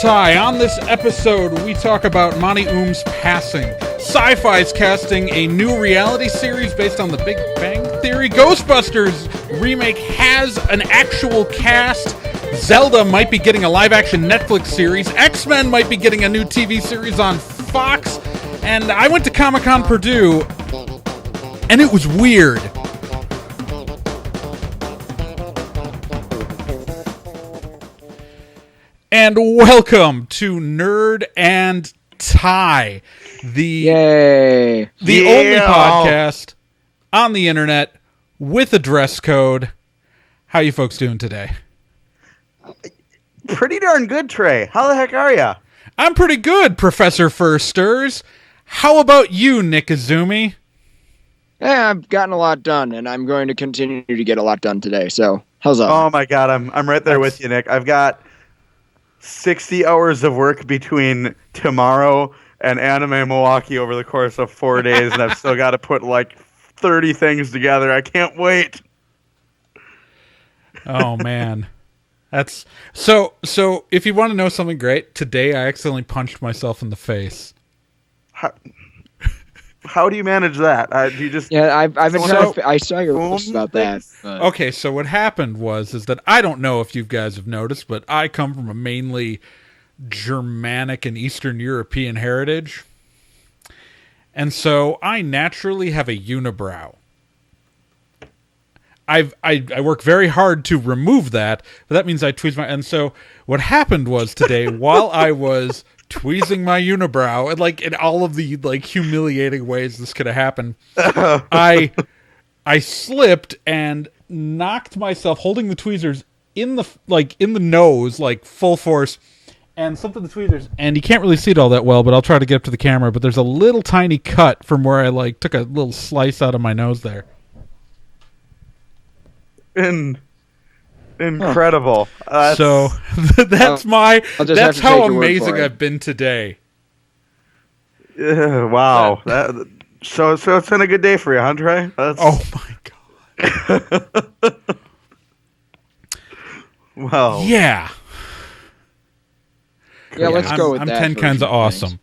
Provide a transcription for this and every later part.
Ty, on this episode, we talk about Monty Oum's passing. Syfy's casting a new reality series based on the Big Bang Theory. Ghostbusters Remake has an actual cast. Zelda might be getting a live-action Netflix series. XMen might be getting a new TV series on Fox. And I went to Comic Con Purdue, and it was weird. And welcome to Nerd and Ty, the only podcast on the internet with a dress code. How you folks doing today? Pretty darn good, Trae. How the heck are ya? I'm pretty good, Professor Firsters. How about you, Nick Izumi? Yeah, I've gotten a lot done, and I'm going to continue to get a lot done today. So, how's up? Oh my God, I'm right there with you, Nick. I've got 60 hours of work between tomorrow and Anime Milwaukee over the course of 4 days, and I've still got to put like 30 things together. I can't wait. Oh man. That's so if you want to know something great, today I accidentally punched myself in the face. How do you manage that? Do you just I've been I saw your post about that. But. Okay, so what happened is that I don't know if you guys have noticed, but I come from a mainly Germanic and Eastern European heritage. And so I naturally have a unibrow. I work very hard to remove that, but that means I tweeze my... And so what happened was today, while I was tweezing my unibrow, and like in all of the like humiliating ways this could have happened, I slipped and knocked myself, holding the tweezers in the nose, like full force, and slipped the tweezers. And you can't really see it all that well, but I'll try to get up to the camera. But there's a little tiny cut from where I like took a little slice out of my nose there. Incredible. So that's how amazing I've been today. Wow. So it's been a good day for you, huh, Trae? Oh my God. Well. Yeah. Yeah, let's go with I'm that. 10 kinds of awesome.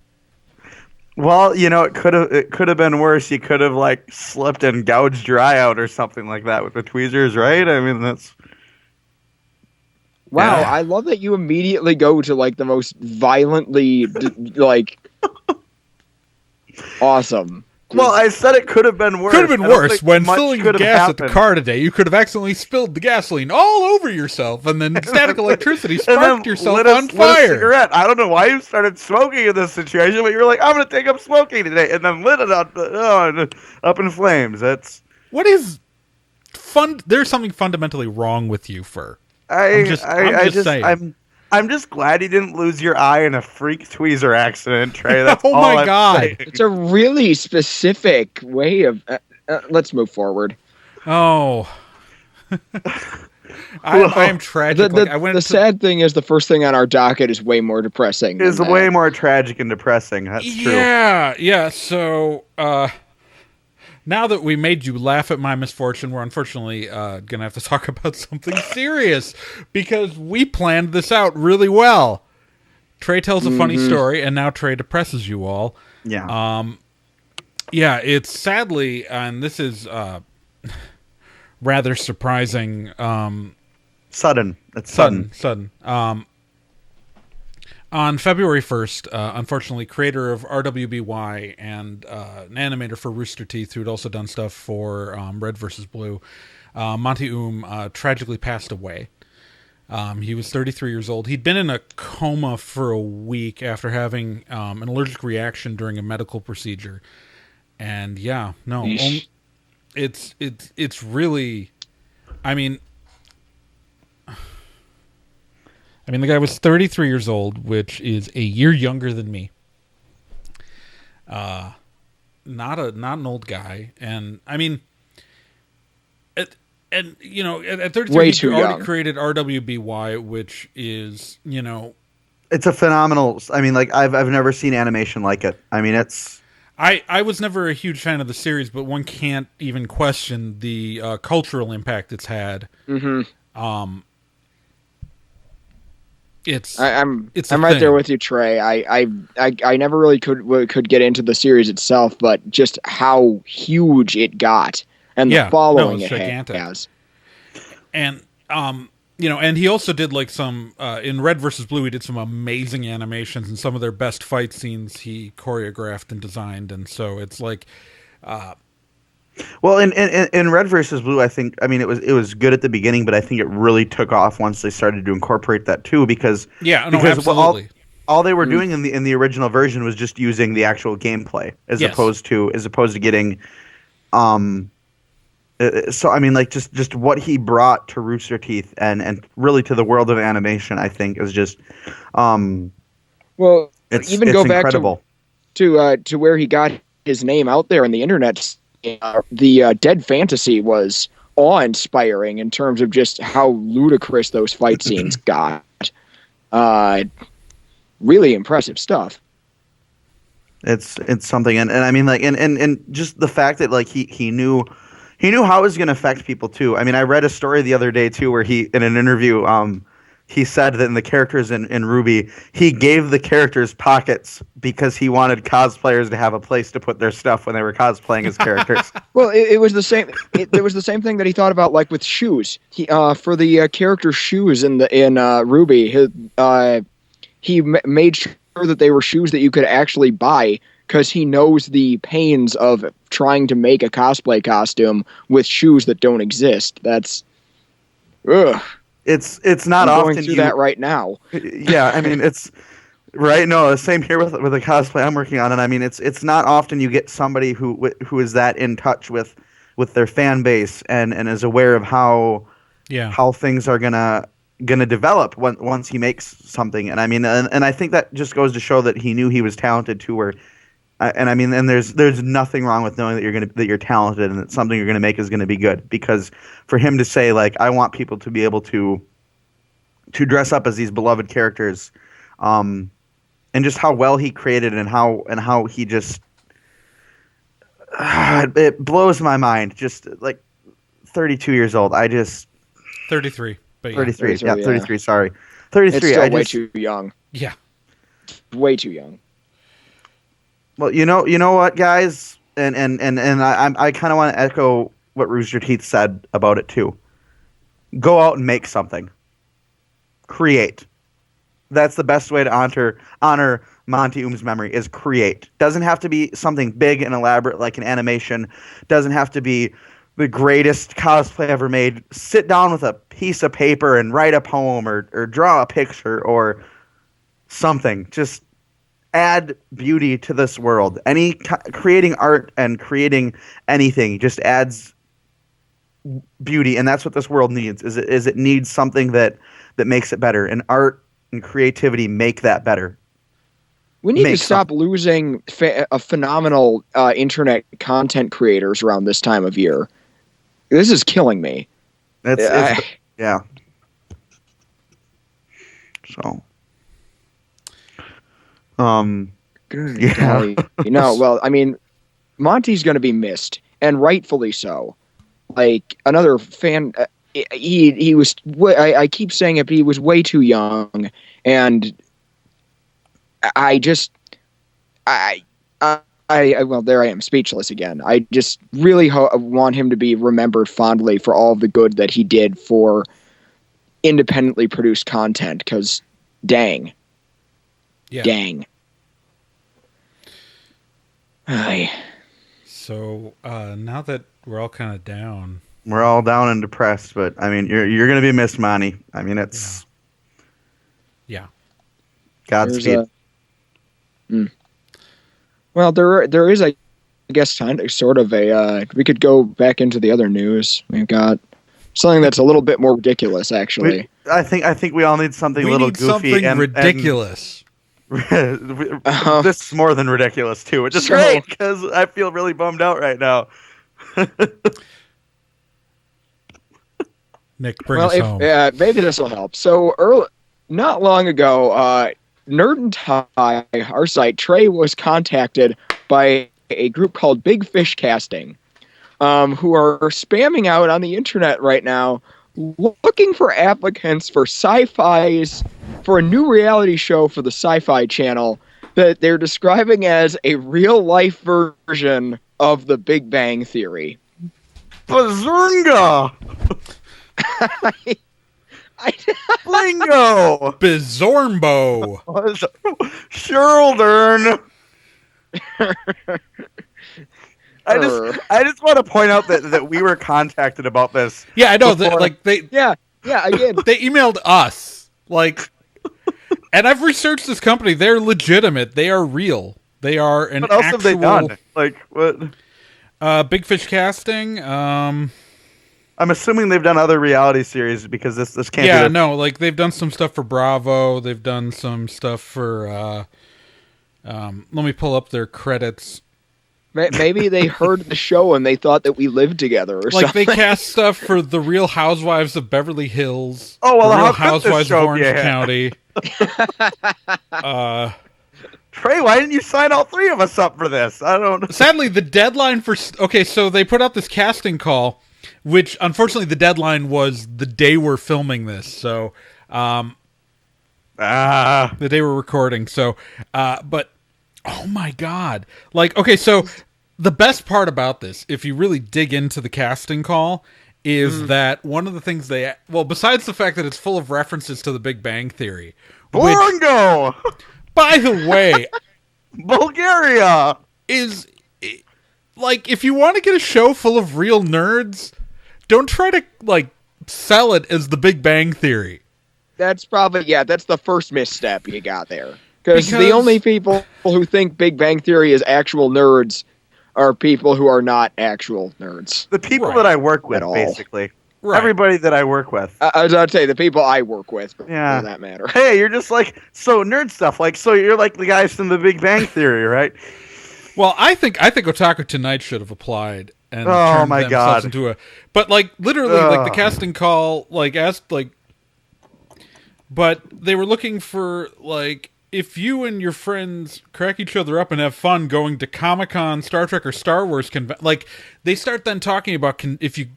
Well, you know, it could have been worse. You could have like slipped and gouged your eye out or something like that with the tweezers, right? I mean, that's... Wow, yeah. I love that you immediately go to like the most violently awesome. Well, I said it could have been worse. Could have been worse. When filling gas at the car today, you could have accidentally spilled the gasoline all over yourself, and then static electricity sparked yourself on fire. Lit a cigarette. I don't know why you started smoking in this situation, but you were like, "I'm going to take up smoking today," and then lit it up in flames. That's what is fun. There's something fundamentally wrong with you, Fur. I'm just saying. I'm just glad you didn't lose your eye in a freak tweezer accident, Trae. That's oh my God. Saying. It's a really specific way of... let's move forward. Oh. I am tragic. The sad thing is the first thing on our docket is way more depressing. It's way more tragic and depressing. That's true. Yeah. So... now that we made you laugh at my misfortune, we're unfortunately going to have to talk about something serious because we planned this out really well. Trae tells a funny story, and now Trae depresses you all. Yeah. It's sadly, and this is rather surprising. Sudden. It's sudden. On February 1st, unfortunately, creator of RWBY and an animator for Rooster Teeth, who had also done stuff for Red vs. Blue, Monty Oum tragically passed away. He was 33 years old. He'd been in a coma for a week after having an allergic reaction during a medical procedure. And it's really, I mean, the guy was 33 years old, which is a year younger than me. Not an old guy, and I mean, at 33 he already created RWBY, which is it's a phenomenal. I mean, like I've never seen animation like it. I mean, it's. I was never a huge fan of the series, but one can't even question the cultural impact it's had. Mm-hmm. I'm it's a right there thing. with you, Trae. I never really could get into the series itself, but just how huge it got and the following it's it gigantic. has. And and he also did like some in Red versus Blue. He did some amazing animations, and some of their best fight scenes he choreographed and designed. And so it's like, well, in Red versus Blue, I mean, it was good at the beginning, but I think it really took off once they started to incorporate that too, because absolutely. All they were doing in the original version was just using the actual gameplay as opposed to getting so I mean, like just what he brought to Rooster Teeth and really to the world of animation, I think is just well, it's go incredible. back to where he got his name out there in the internet. The Dead Fantasy was awe-inspiring in terms of just how ludicrous those fight scenes got. Really impressive stuff. It's something, and I mean, like, and just the fact that like he knew how it was going to affect people too. I mean, I read a story the other day too where he, in an interview, he said that in the characters in RWBY, he gave the characters pockets because he wanted cosplayers to have a place to put their stuff when they were cosplaying as characters. Well, it was the same. It was the same thing that he thought about, like with shoes. He for the character shoes in RWBY, he made sure that they were shoes that you could actually buy, because he knows the pains of trying to make a cosplay costume with shoes that don't exist. That's, ugh. It's not I'm often going through that right now. Yeah, I mean, it's right. No, the same here with the cosplay I'm working on, and I mean, it's not often you get somebody who is that in touch with their fan base and is aware of how things are gonna develop once he makes something. And I mean, and I think that just goes to show that he knew he was talented too. And I mean, and there's nothing wrong with knowing that you're talented and that something you're gonna make is gonna be good. Because for him to say, like, I want people to be able to dress up as these beloved characters, and just how well he created and how he just it blows my mind. Just like 32 years old, 33, but 33, 33, 33. Sorry, 33. It's still way too young. Yeah, way too young. Well, you know what, guys, and I kind of want to echo what Rooster Teeth said about it too. Go out and make something. Create. That's the best way to honor Monty Oum's memory, is create. Doesn't have to be something big and elaborate like an animation. Doesn't have to be the greatest cosplay ever made. Sit down with a piece of paper and write a poem or draw a picture or something. Just add beauty to this world. Creating art and creating anything just adds beauty, and that's what this world needs. Is it needs something that makes it better, and art and creativity make that better. We need to stop losing phenomenal internet content creators around this time of year. This is killing me. Yeah. So. Good golly. Well, I mean, Monty's going to be missed, and rightfully so. Like, another fan, he was. I keep saying it, but he was way too young, and well, there I am, speechless again. I just really want him to be remembered fondly for all of the good that he did for independently produced content, because dang. So now that we're all kind of down. We're all down and depressed, but I mean, you're going to be missed, Monty. I mean, it's... Yeah. Godspeed. Well, there is, I guess, sort of a... we could go back into the other news. We've got something that's a little bit more ridiculous, actually. I think we all need something a little goofy. Something ridiculous. This is more than ridiculous, too, which is great, because I feel really bummed out right now. Nick, bring us home. Maybe this will help. So, not long ago, Nerd and Tie, our site, Trae, was contacted by a group called Big Fish Casting, who are spamming out on the internet right now looking for applicants for for a new reality show for the Syfy channel that they're describing as a real-life version of The Big Bang Theory. Bazunga! Blingo! Bizormbo! Sheldern! I just want to point out that we were contacted about this. Yeah, I know. Again, they emailed us. And I've researched this company. They're legitimate. They are real. They are an What else have they done? What? Big Fish Casting. I'm assuming they've done other reality series because this can't. Yeah, no. They've done some stuff for Bravo. They've done some stuff for. Let me pull up their credits. Maybe they heard the show and they thought that we lived together or something. They cast stuff for The Real Housewives of Beverly Hills. Oh, well, The Real how Housewives of Orange County. Trae, why didn't you sign all three of us up for this? I don't know. Sadly, the deadline for... Okay, so they put out this casting call, which, unfortunately, the deadline was the day we're filming this. So, the day we're recording. So, but... Oh my God. Okay, so the best part about this, if you really dig into the casting call, is that one of the things besides the fact that it's full of references to the Big Bang Theory. Bongo! By the way, Bulgaria! Is, if you want to get a show full of real nerds, don't try to, sell it as the Big Bang Theory. That's that's the first misstep you got there. Because the only people who think Big Bang Theory is actual nerds are people who are not actual nerds. The people that I work with, basically. Right. Everybody that I work with. I was about to say, the people I work with, for that matter. Hey, you're just nerd stuff. So you're like the guys from the Big Bang Theory, right? Well, I think Otaku Tonight should have applied and turned themselves into a... But, literally, the casting call, asked, But they were looking for, if you and your friends crack each other up and have fun going to Comic-Con, Star Trek, or Star Wars they start then talking about if you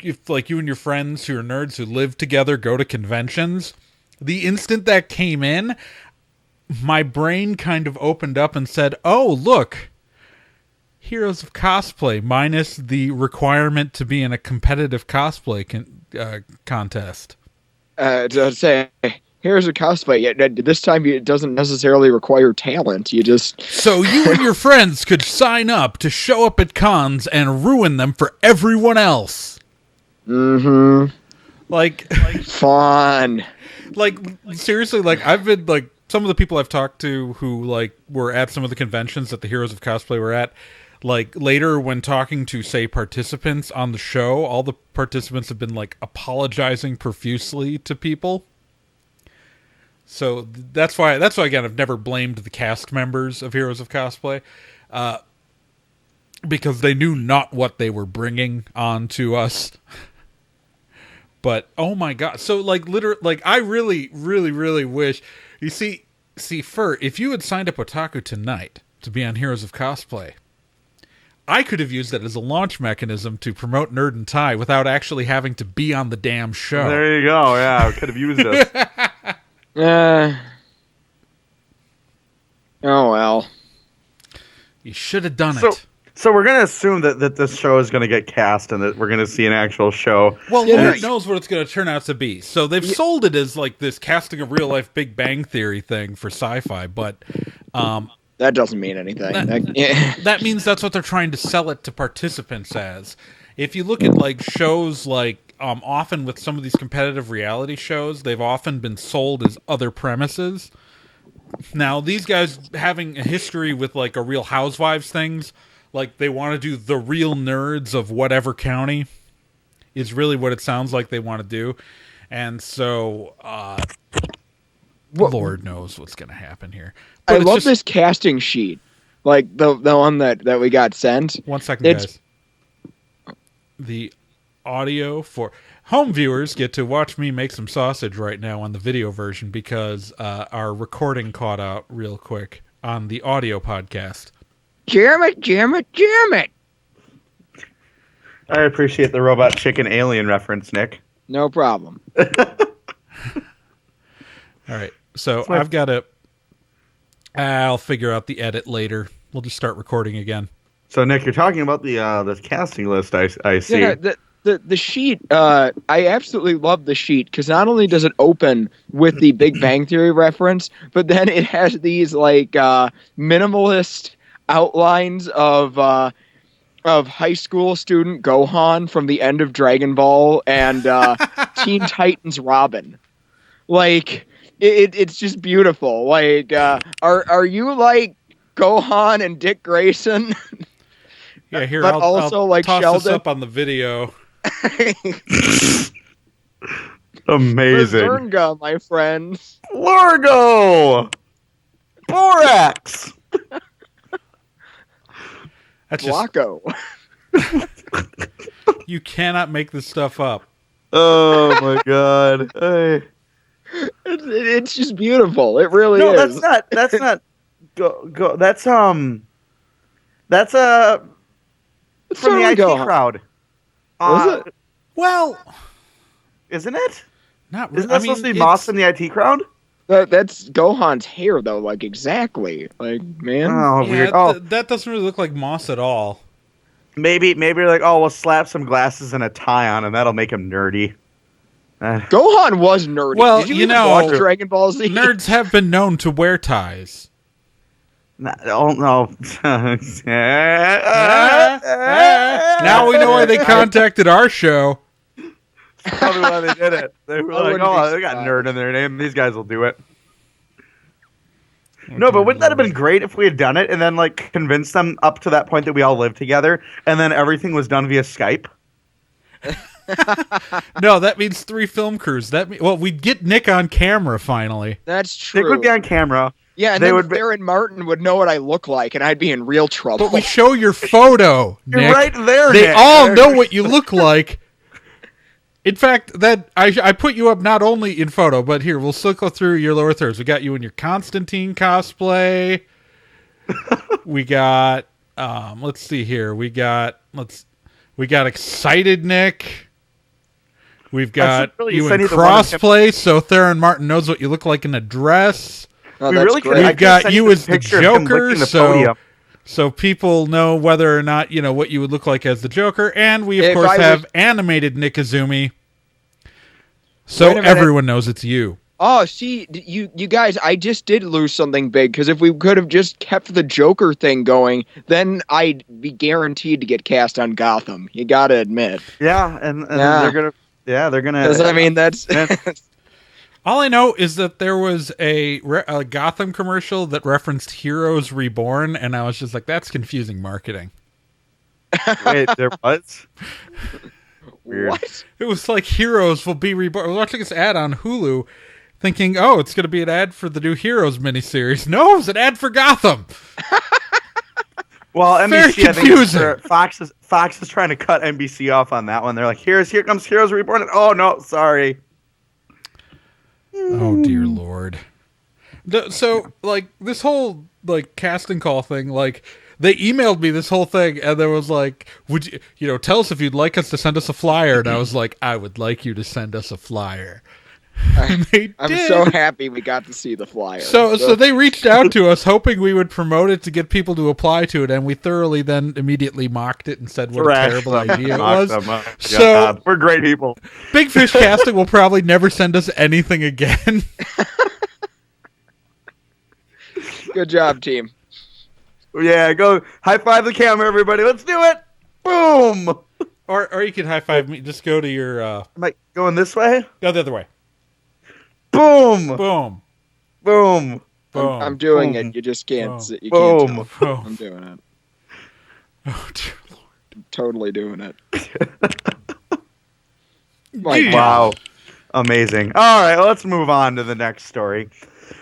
and your friends who are nerds who live together go to conventions. The instant that came in, my brain kind of opened up and said, "Oh, look, Heroes of Cosplay minus the requirement to be in a competitive cosplay contest." To say. Here's a cosplay. This time it doesn't necessarily require talent. You just... So you and your friends could sign up to show up at cons and ruin them for everyone else. Mm-hmm. Fun. Seriously, I've been, some of the people I've talked to who, were at some of the conventions that the Heroes of Cosplay were at, later when talking to, say, participants on the show, all the participants have been, apologizing profusely to people. So that's why again I've never blamed the cast members of Heroes of Cosplay, because they knew not what they were bringing on to us. But oh my God, so literally, I really, really, really wish you see Fur, if you had signed up Otaku Tonight to be on Heroes of Cosplay, I could have used that as a launch mechanism to promote Nerd and Tie without actually having to be on the damn show. There you go. Yeah, I could have used it. Oh well. You should have done it. So we're going to assume that this show is going to get cast and that we're going to see an actual show. Well, Lord knows what it's going to turn out to be. So they've sold it as this casting a real-life Big Bang Theory thing for Syfy, but... that doesn't mean anything. That means that's what they're trying to sell it to participants as. If you look at shows often with some of these competitive reality shows, they've often been sold as other premises. Now, these guys having a history with a Real Housewives things, they want to do the real nerds of whatever county, is really what it sounds like they want to do. And so, Lord knows what's going to happen here. But I love this casting sheet, the one that we got sent. 1 second, guys. The audio for home viewers get to watch me make some sausage right now on the video version because our recording caught out real quick on the audio podcast. Jam it. I appreciate the Robot Chicken Alien reference, Nick. No problem. All right. So I've got to. I'll figure out the edit later. We'll just start recording again. So Nick, you're talking about the casting list. I see. Yeah, the sheet. I absolutely love the sheet because not only does it open with the Big Bang Theory reference, but then it has these like minimalist outlines of high school student Gohan from the end of Dragon Ball and Teen Titans Robin. Like it's just beautiful. Like are you like Gohan and Dick Grayson? Yeah, here but I'll like toss Sheldon. this up on the video. Amazing. Bazunga, my friends. Largo. Borax. That's just, Flacco. you cannot make this stuff up. Oh my god. Hey. It's just beautiful. It really No, is. that's not go that's from the IT crowd. Was it? Well, Isn't it? not really. Isn't that supposed to be Moss in the IT crowd? That's Gohan's hair, though. Like, exactly. Like, man. Oh, Yeah, weird. Oh, that doesn't really look like Moss at all. maybe you're like, oh, we'll slap some glasses and a tie on, and that'll make him nerdy. Gohan was nerdy. Well, Did you you even know, watch Dragon Ball Z? Nerds have been known to wear ties. Oh no! Now we know why they contacted our show. Probably why they did it. They were like, "Oh, they got nerd in their name. These guys will do it." No, but wouldn't that have been great if we had done it and then like convinced them up to that point that we all lived together, and then everything was done via Skype? No, that means 3 film crews. Well, we'd get Nick on camera finally. That's true. Nick would be on camera. Yeah, and they then would Baron Martin would know what I look like, and I'd be in real trouble. But we show your photo, You're Nick. right there. They Nick. all know what you look like. In fact, that I put you up not only in photo, but here we'll cycle through your lower thirds. We got you in your Constantine cosplay. We got let's see here. We got excited Nick. We've got really you send in you the one of him- crossplay, so Theron Martin knows what you look like in a dress. Oh, We that's really great. could- I We've got send you you as the the picture of him Joker, licking the so podium. people know whether or not you know what you would look like as the Joker, and we of If course I have was- animated Nick Izumi, Wait so a minute. everyone knows it's you. Oh, see, you guys, I just did lose something big, because if we could have just kept the Joker thing going, then I'd be guaranteed to get cast on Gotham. You gotta admit. Yeah, and Yeah. they're gonna. Because, I mean, that's... All I know is that there was a Gotham commercial that referenced Heroes Reborn, and I was just like, that's confusing marketing. Wait, there was. Weird. What? It was like Heroes will be reborn. I was watching this ad on Hulu, thinking, oh, it's going to be an ad for the new Heroes miniseries. No, it was an ad for Gotham. Well, Very NBC, I think confusing. Fox is trying to cut NBC off on that one. They're like, here comes Heroes Reborn. And, oh no, sorry. Oh dear Lord. So like this whole like casting call thing, like they emailed me this whole thing and there was like, would you tell us if you'd like us to send us a flyer, and I was like, I would like you to send us a flyer. And they I'm did. so happy we got to see the flyer. So they reached out to us hoping we would promote it to get people to apply to it, and we thoroughly then immediately mocked it and said what a terrible idea it was. So we're great people. Big Fish Casting will probably never send us anything again. Good job, team. Yeah, go high five the camera, everybody. Let's do it. Boom. Or you could high five me. Just go to your Am I going this way? go the other way. Boom. Boom. Boom. Boom. I'm doing Boom. it. You just can't. Boom. You can't Boom. tell. Boom. I'm doing it. Oh dear Lord. I'm totally doing it. My Yeah. God. Wow. Amazing. All right, let's move on to the next story.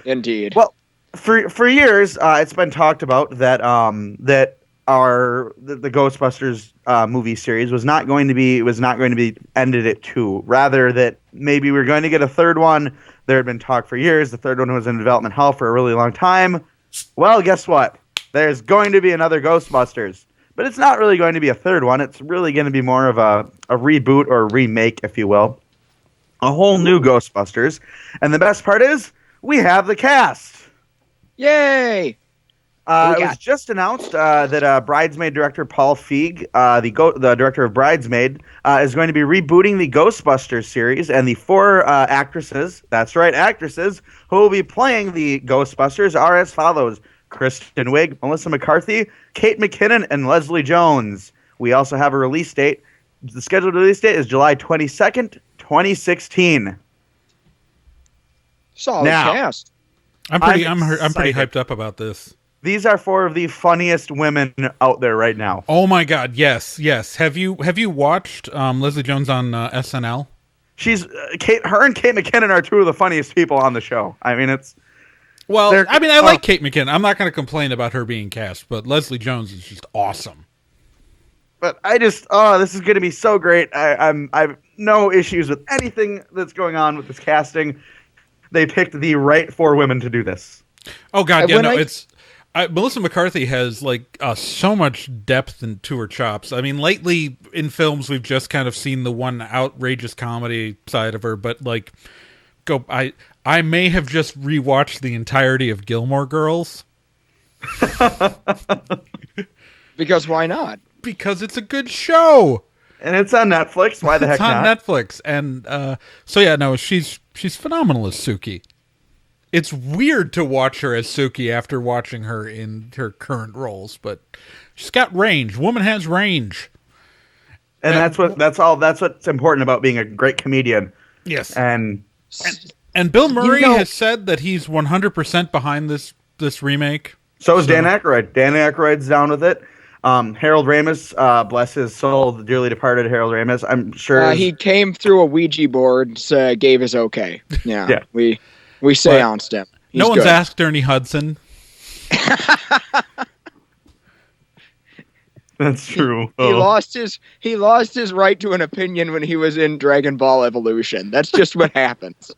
Indeed. Well, for years, it's been talked about that the Ghostbusters movie series was not going to be ended at 2. Rather, that maybe we're going to get a third one. There had been talk for years. The third one was in development hell for a really long time. Well, guess what? There's going to be another Ghostbusters, but it's not really going to be a third one. It's really going to be more of a reboot or a remake, if you will. a whole new Ghostbusters. And the best part is, we have the cast. Yay! It was just announced that Bridesmaid director Paul Feig, the director of Bridesmaid, is going to be rebooting the Ghostbusters series, and the 4 actresses, that's right, actresses, who will be playing the Ghostbusters are as follows: Kristen Wiig, Melissa McCarthy, Kate McKinnon, and Leslie Jones. We also have a release date. The scheduled release date is July 22nd, 2016. Solid cast. I'm pretty hyped up about this. These are 4 of the funniest women out there right now. Oh my god, yes. Have you watched Leslie Jones on SNL? She's her and Kate McKinnon are 2 of the funniest people on the show. I mean, I like Kate McKinnon. I'm not going to complain about her being cast, but Leslie Jones is just awesome. But this is going to be so great. I have no issues with anything that's going on with this casting. They picked the right 4 women to do this. Oh god, yeah, no, Melissa McCarthy has so much depth to her chops. I mean, lately in films we've just kind of seen the one outrageous comedy side of her, but I may have just rewatched the entirety of Gilmore Girls. Because why not? Because it's a good show. And it's on Netflix. Why the heck not? It's on Netflix. And she's phenomenal as Suki. It's weird to watch her as Suki after watching her in her current roles, but she's got range. Woman has range. And that's what's important about being a great comedian. Yes. And Bill Murray has said that he's 100% behind this remake. So is Dan Aykroyd. Dan Aykroyd's down with it. Harold Ramis, bless his soul, the dearly departed Harold Ramis. I'm sure he came through a Ouija board, gave his okay. Yeah. We seanced him. No one's asked Ernie Hudson. That's true. He lost his right to an opinion when he was in Dragon Ball Evolution. That's just what happens.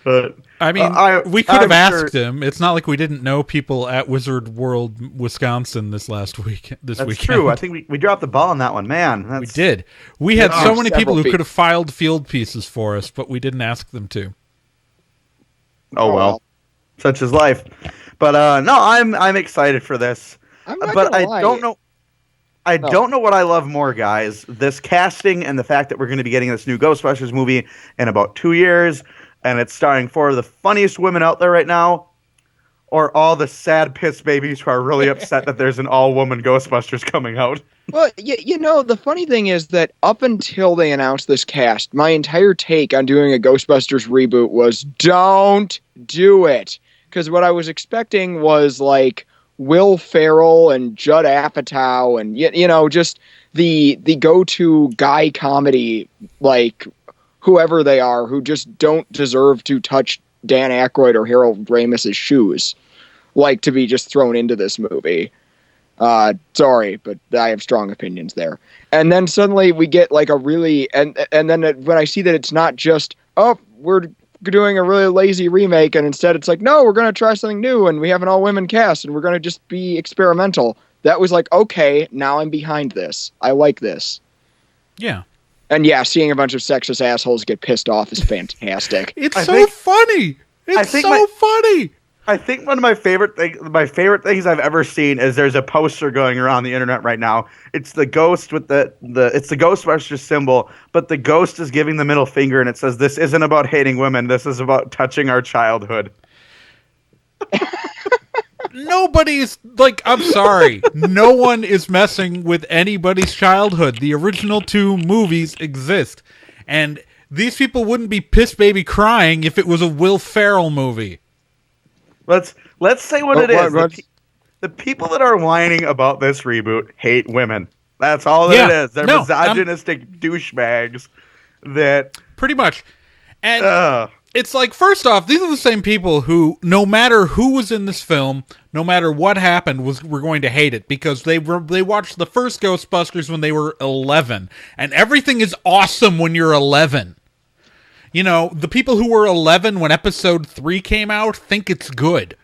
But I mean, we could have asked him. It's not like we didn't know people at Wizard World, Wisconsin this weekend. That's true. I think we dropped the ball on that one, man. We did. We had so many people who could have filed field pieces for us, but we didn't ask them to. Oh well, such is life. But no, I'm excited for this. But I don't know. I don't know what I love more, guys. This casting and the fact that we're going to be getting this new Ghostbusters movie in about 2 years. And it's starring 4 of the funniest women out there right now, or all the sad piss babies who are really upset that there's an all-woman Ghostbusters coming out. Well, the funny thing is that up until they announced this cast, my entire take on doing a Ghostbusters reboot was don't do it. Because what I was expecting was Will Ferrell and Judd Apatow and, just the go-to guy comedy, whoever they are, who just don't deserve to touch Dan Aykroyd or Harold Ramis' shoes, to be just thrown into this movie. Sorry, but I have strong opinions there. And then suddenly we get a really, and then when I see that it's not just, we're doing a really lazy remake, and instead it's no, we're going to try something new, and we have an all-women cast, and we're going to just be experimental. That was okay, now I'm behind this. I like this. Yeah. And seeing a bunch of sexist assholes get pissed off is fantastic. It's funny. It's so funny. I think one of my favorite things I've ever seen is there's a poster going around the internet right now. It's the ghost with it's the Ghostbusters symbol, but the ghost is giving the middle finger, and it says, "This isn't about hating women. This is about touching our childhood." Nobody's I'm sorry. No one is messing with anybody's childhood. The original 2 movies exist. And these people wouldn't be piss baby crying if it was a Will Ferrell movie. Let's say what it is. The people that are whining about this reboot hate women. That's all that it is. They're misogynistic douchebags that pretty much. And it's first off, these are the same people who, no matter who was in this film, no matter what happened, were going to hate it because they watched the first Ghostbusters when they were 11, and everything is awesome when you're 11. The people who were 11 when Episode 3 came out think it's good.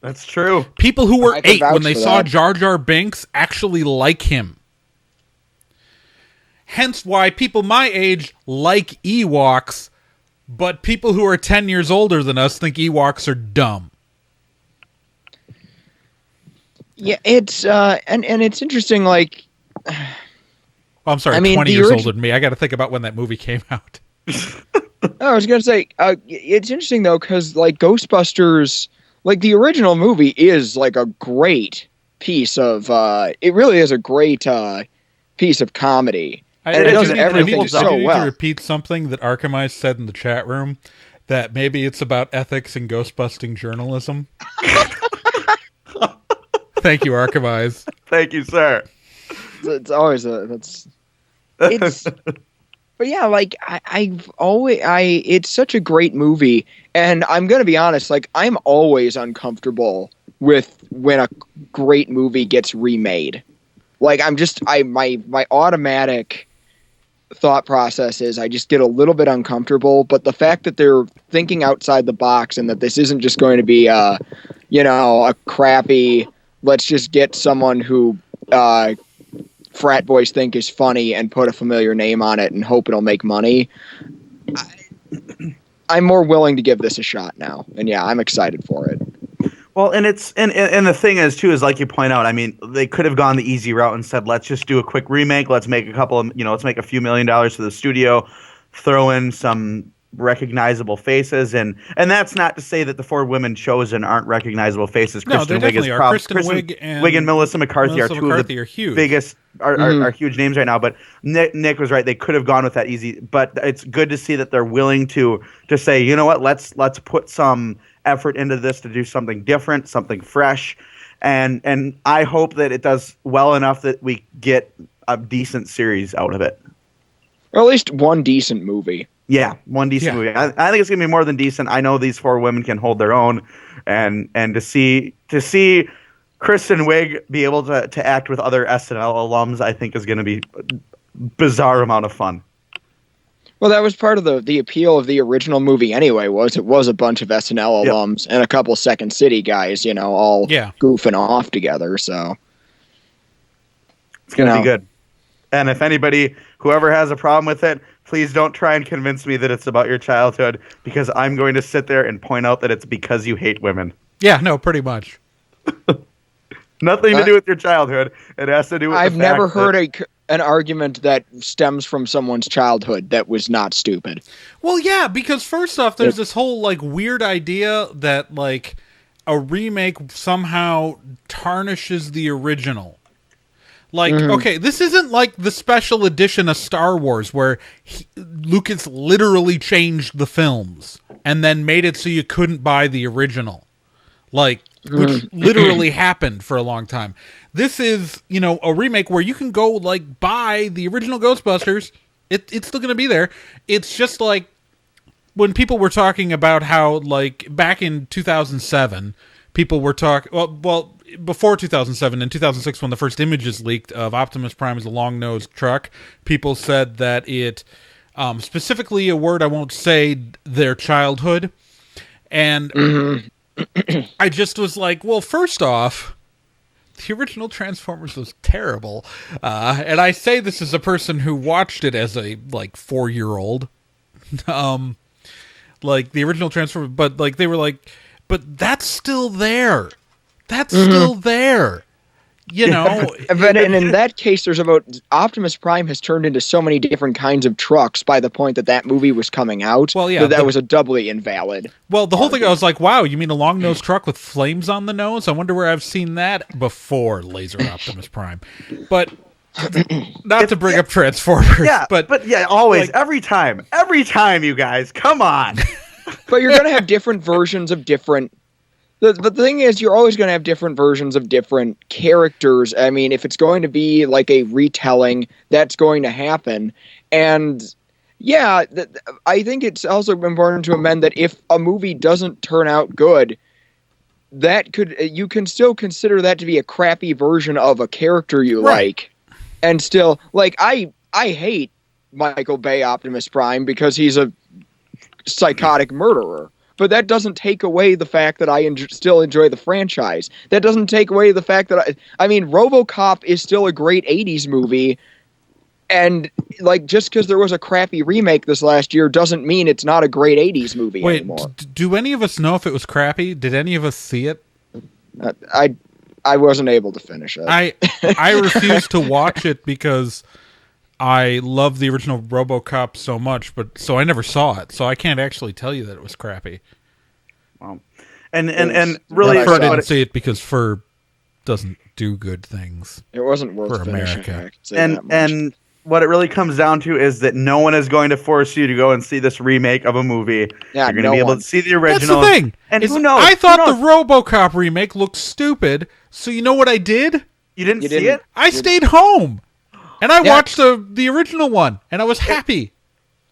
That's true. People who were 8 when they saw Jar Jar Binks actually like him. Hence why people my age like Ewoks, but people who are 10 years older than us think Ewoks are dumb. Yeah, it's and it's interesting. Like, I'm sorry, 20 years older than me. I got to think about when that movie came out. I was gonna say it's interesting though, because like Ghostbusters, like the original movie is like a great piece of. It really is a great piece of comedy, and it does everything so well. To repeat something that Archimize said in the chat room, that maybe it's about ethics and ghostbusting journalism. Thank you, Archimize. Thank you, sir. It's always it's. But yeah, like it's such a great movie, and I'm gonna be honest, like I'm always uncomfortable with when a great movie gets remade. Like my automatic thought process is I just get a little bit uncomfortable, but the fact that they're thinking outside the box and that this isn't just going to be a crappy, let's just get someone who frat boys think is funny and put a familiar name on it and hope it'll make money. I'm more willing to give this a shot now, and yeah, I'm excited for it. Well, and the thing is too is like you point out. I mean, they could have gone the easy route and said, let's just do a quick remake. Let's make let's make a few $1 million to the studio, throw in some recognizable faces, and that's not to say that the 4 women chosen aren't recognizable faces. No, they definitely are. Kristen Wiig and Melissa McCarthy are two of the huge. Biggest are huge names right now. But Nick was right; they could have gone with that easy. But it's good to see that they're willing to say, you know what, let's put some effort into this to do something different, something fresh, and I hope that it does well enough that we get a decent series out of it, or at least one decent movie. Yeah, one decent movie. I think it's gonna be more than decent. I know these 4 women can hold their own, and to see Kristen Wiig be able to act with other SNL alums, I think is gonna be a bizarre amount of fun. Well, that was part of the appeal of the original movie anyway. It was a bunch of SNL alums and a couple Second City guys, all goofing off together. So it's gonna be good. And if whoever has a problem with it, please don't try and convince me that it's about your childhood, because I'm going to sit there and point out that it's because you hate women. Yeah, no, pretty much. Nothing to do with your childhood. It has to do with I've never heard an argument that stems from someone's childhood that was not stupid. Well, yeah, because first off, there's this whole like weird idea that like a remake somehow tarnishes the original. Like, okay, this isn't like the special edition of Star Wars where Lucas literally changed the films and then made it so you couldn't buy the original. Like, which literally happened for a long time. This is, a remake where you can go, like, buy the original Ghostbusters. It's still going to be there. It's just like when people were talking about how, like, back in 2007, people were talking... Well, before 2007, in 2006, when the first images leaked of Optimus Prime as a long-nosed truck, people said that it, specifically a word I won't say, their childhood. And I just was like, well, first off, the original Transformers was terrible. And I say this as a person who watched it as a, 4-year-old. Like, the original Transformers, but, they were like, but that's still there. That's still there, But and in that case, Optimus Prime has turned into so many different kinds of trucks by the point that movie was coming out. Well, yeah, that was a doubly invalid. Well, the whole thing, I was like, wow, you mean a long-nosed truck with flames on the nose? I wonder where I've seen that before, Laser Optimus Prime. But not to bring up Transformers. Yeah, but always, every time, you guys, come on. But you're going to have different versions of different... But the thing is, you're always going to have different versions of different characters. I mean, if it's going to be like a retelling, that's going to happen. And yeah, I think it's also important to amend that if a movie doesn't turn out good, you can still consider that to be a crappy version of a character you like. And still, like, I hate Michael Bay Optimus Prime because he's a psychotic murderer. But that doesn't take away the fact that I still enjoy the franchise. That doesn't take away the fact that RoboCop is still a great 80s movie, And like, just because there was a crappy remake this last year doesn't mean it's not a great 80s movie anymore. Do any of us know if it was crappy? Did any of us see it? I wasn't able to finish it. I refuse to watch it because I love the original RoboCop so much, so I never saw it, so I can't actually tell you that it was crappy. Well, and really, Fur didn't see it because Fur doesn't do good things. It wasn't worth for finishing, America. And what it really comes down to is that no one is going to force you to go and see this remake of a movie. Yeah, you're going to be able to see the original. That's the thing. And who knows? I thought the RoboCop remake looked stupid, so you know what I did? You didn't see it? I stayed home, and I watched the original one, and I was happy.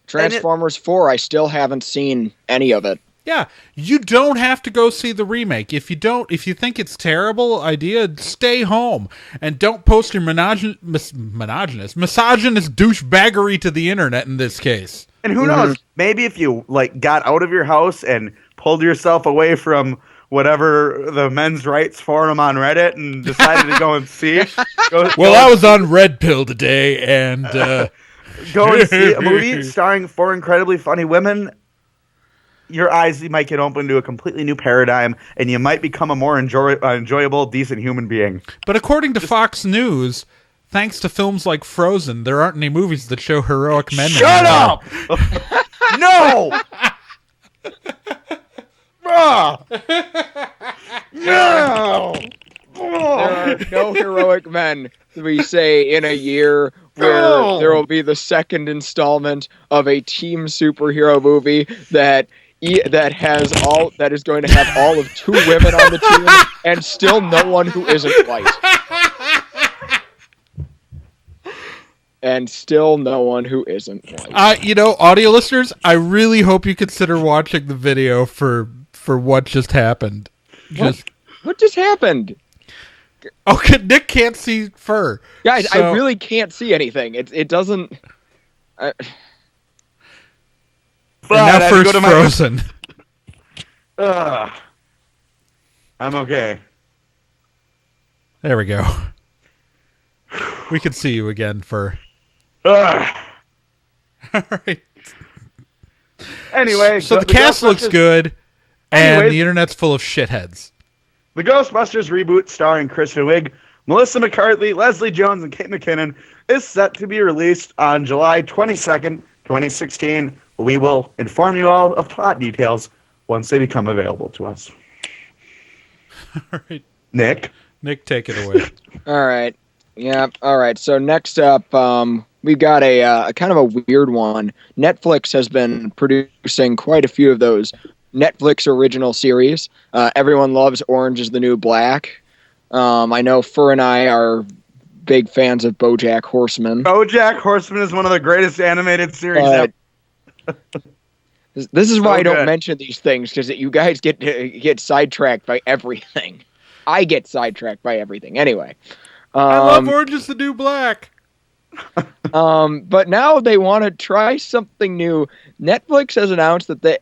Transformers 4, I still haven't seen any of it. Yeah, you don't have to go see the remake. If you think it's a terrible idea, stay home and don't post your misogynist douchebaggery to the internet in this case. And who knows? Maybe if you got out of your house and pulled yourself away from whatever the men's rights forum on Reddit and decided to go and see. I was on Red Pill today and go and see a movie starring 4 incredibly funny women. Your eyes might get open to a completely new paradigm, and you might become a more enjoyable, decent human being. But according to Fox News, thanks to films like Frozen, there aren't any movies that show heroic men. Shut up! No! No! There are no heroic men, we say, in a year where there will be the second installment of a team superhero movie that is going to have all of 2 women on the team and still no one who isn't white. And still no one who isn't white. Audio listeners, I really hope you consider watching the video for what just happened. What just happened? Okay, Nick can't see Fur. Guys, I really can't see anything. It doesn't... And now first Frozen. I'm okay. There we go. We can see you again, Fur. All right. Anyway, so the cast looks good, and the internet's full of shitheads. The Ghostbusters reboot, starring Kristen Wiig, Melissa McCarthy, Leslie Jones, and Kate McKinnon, is set to be released on July 22nd, 2016. We will inform you all of plot details once they become available to us. All right. Nick, take it away. All right. Yeah. All right. So next up, we've got a kind of a weird one. Netflix has been producing quite a few of those Netflix original series. Everyone loves Orange is the New Black. I know Fur and I are big fans of BoJack Horseman. BoJack Horseman is one of the greatest animated series ever. This is why I don't mention these things, because you guys get sidetracked by everything. I get sidetracked by everything. Anyway. I love Orange is the New Black. But now they want to try something new. Netflix has announced that they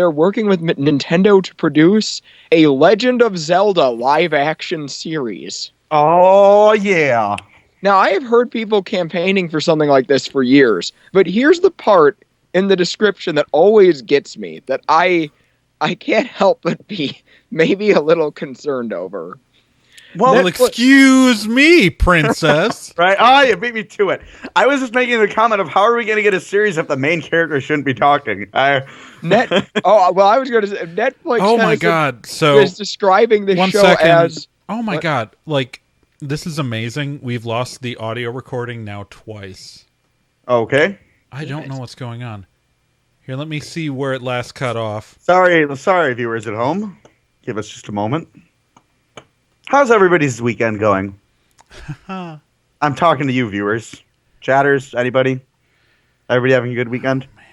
are working with Nintendo to produce a Legend of Zelda live-action series. Oh, yeah. Now, I have heard people campaigning for something like this for years, but here's the part in the description that always gets me, that I can't help but be maybe a little concerned over. Well, excuse me, princess. Right? Oh, you beat me to it. I was just making the comment of how are we going to get a series if the main character shouldn't be talking? I was going to say Netflix. Oh my god! So is describing this show as. Oh my god! This is amazing. We've lost the audio recording now twice. Okay. I don't know what's going on. Here, let me see where it last cut off. Sorry, viewers at home. Give us just a moment. How's everybody's weekend going? I'm talking to you, viewers. Chatters, anybody? Everybody having a good weekend? Man.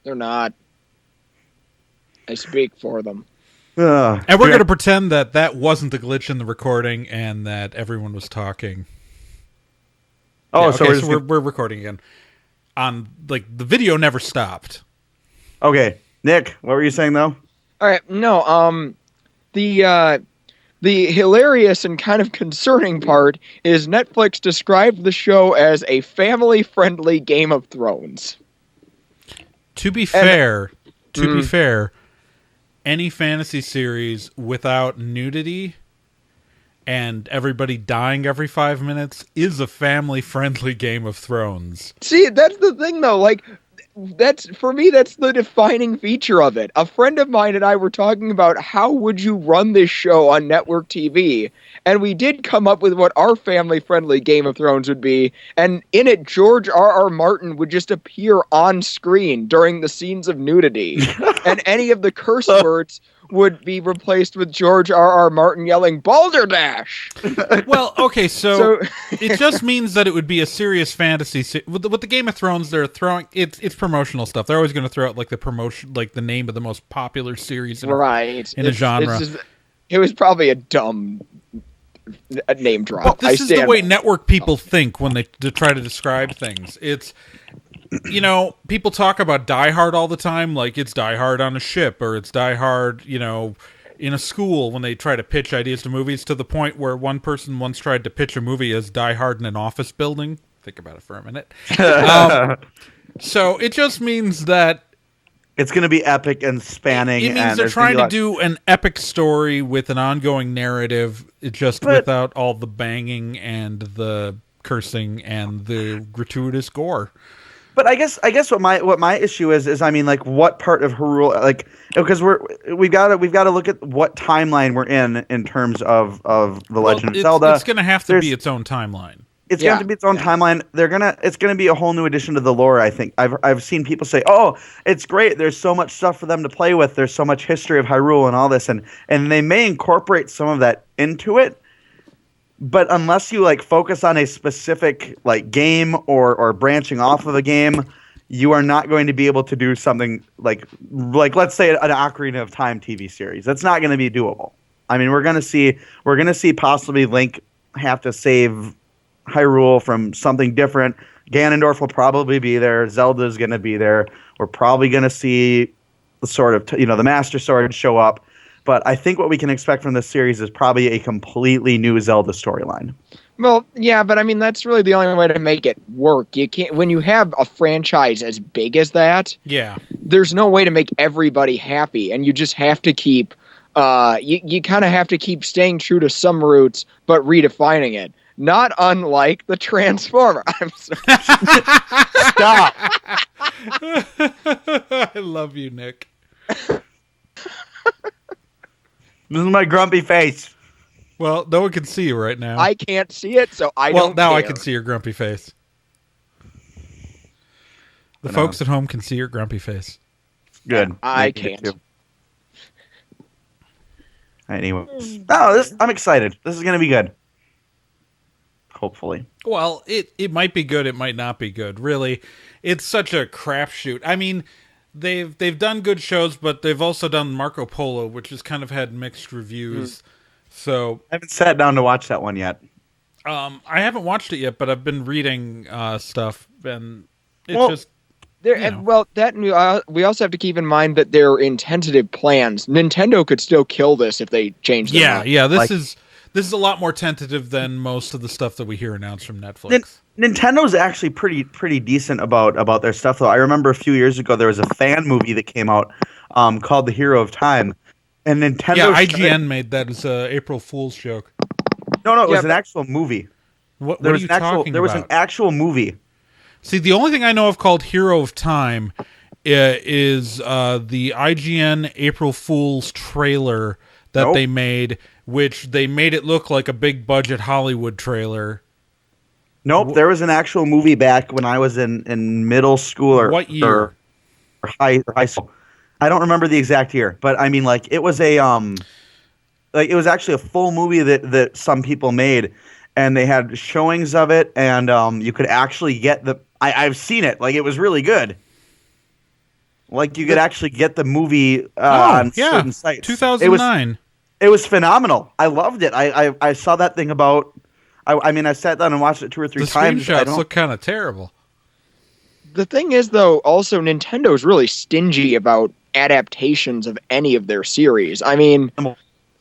They're not. I speak for them. And we're going to pretend that wasn't the glitch in the recording and that everyone was talking. Oh, yeah, okay, so we're recording again. The video never stopped. Okay. Nick, what were you saying, though? All right. No, The hilarious and kind of concerning part is Netflix described the show as a family-friendly Game of Thrones. To be fair, any fantasy series without nudity and everybody dying every 5 minutes is a family-friendly Game of Thrones. See, that's the thing, though. Like, for me, that's the defining feature of it. A friend of mine and I were talking about how would you run this show on network TV, and we did come up with what our family-friendly Game of Thrones would be, and in it, George R.R. Martin would just appear on screen during the scenes of nudity, and any of the curse words would be replaced with George R.R. Martin yelling, "Balderdash!" Well, okay, so it just means that it would be a serious fantasy. With the Game of Thrones, they're throwing it's promotional stuff. They're always going to throw out like the promotion, like the name of the most popular series in a genre. It was probably a dumb name drop. But this is the way network people think when they try to describe things. It's, you know, people talk about Die Hard all the time, like it's Die Hard on a ship, or it's Die Hard, you know, in a school when they try to pitch ideas to movies, to the point where one person once tried to pitch a movie as Die Hard in an office building. Think about it for a minute. So it just means that it's going to be epic and spanning. It means they're trying to do an epic story with an ongoing narrative, without all the banging and the cursing and the gratuitous gore. But I guess what my issue is I mean, like, what part of Hyrule, like, because we've got to look at what timeline we're in terms of the Legend of Zelda. It's going to have to be its own timeline. It's going to be its own timeline. It's going to be a whole new addition to the lore, I think. I've seen people say, "Oh, it's great. There's so much stuff for them to play with. There's so much history of Hyrule and all this," and they may incorporate some of that into it. But unless you like focus on a specific like game or branching off of a game, you are not going to be able to do something like let's say an Ocarina of Time TV series. That's not going to be doable. I mean, we're going to see possibly Link have to save Hyrule from something different. Ganondorf will probably be there. Zelda's going to be there. We're probably going to see the sort of the Master Sword show up. But I think what we can expect from this series is probably a completely new Zelda storyline. Well, yeah, but I mean, that's really the only way to make it work. You can't, when you have a franchise as big as that, there's no way to make everybody happy, and you just have to keep, you kind of have to keep staying true to some roots, but redefining it. Not unlike the Transformer. I'm sorry. Stop. I love you, Nick. This is my grumpy face. Well, no one can see you right now. I can't see it, so I don't care. Well, now I can see your grumpy face. The folks at home can see your grumpy face. Good. I can't. Anyway. I'm excited. This is going to be good. Hopefully. Well, it might be good. It might not be good. Really, it's such a crapshoot. I mean, they've done good shows, but they've also done Marco Polo, which has kind of had mixed reviews. So I haven't sat down to watch that one yet. I haven't watched it yet, but I've been reading stuff, and we also have to keep in mind that they're in tentative plans. Nintendo could still kill this if they change them up. Yeah. This is a lot more tentative than most of the stuff that we hear announced from Netflix. Nintendo's actually pretty decent about their stuff, though. I remember a few years ago there was a fan movie that came out called The Hero of Time, and Nintendo. Yeah, IGN made that as an April Fool's joke. No, it was an actual movie. What are you talking about? There was an actual movie. See, the only thing I know of called Hero of Time is the IGN April Fool's trailer that they made, which they made it look like a big budget Hollywood trailer. Nope, there was an actual movie back when I was in middle school or what year? Or high school. I don't remember the exact year, but I mean, like, it was it was actually a full movie that some people made, and they had showings of it, and you could actually get I've seen it, like, it was really good. Like, you could actually get the movie on certain sites. 2009. It was phenomenal. I loved it. I saw that thing about. I sat down and watched it 2 or 3 times. The screenshots look kind of terrible. The thing is, though, also Nintendo's really stingy about adaptations of any of their series. I mean,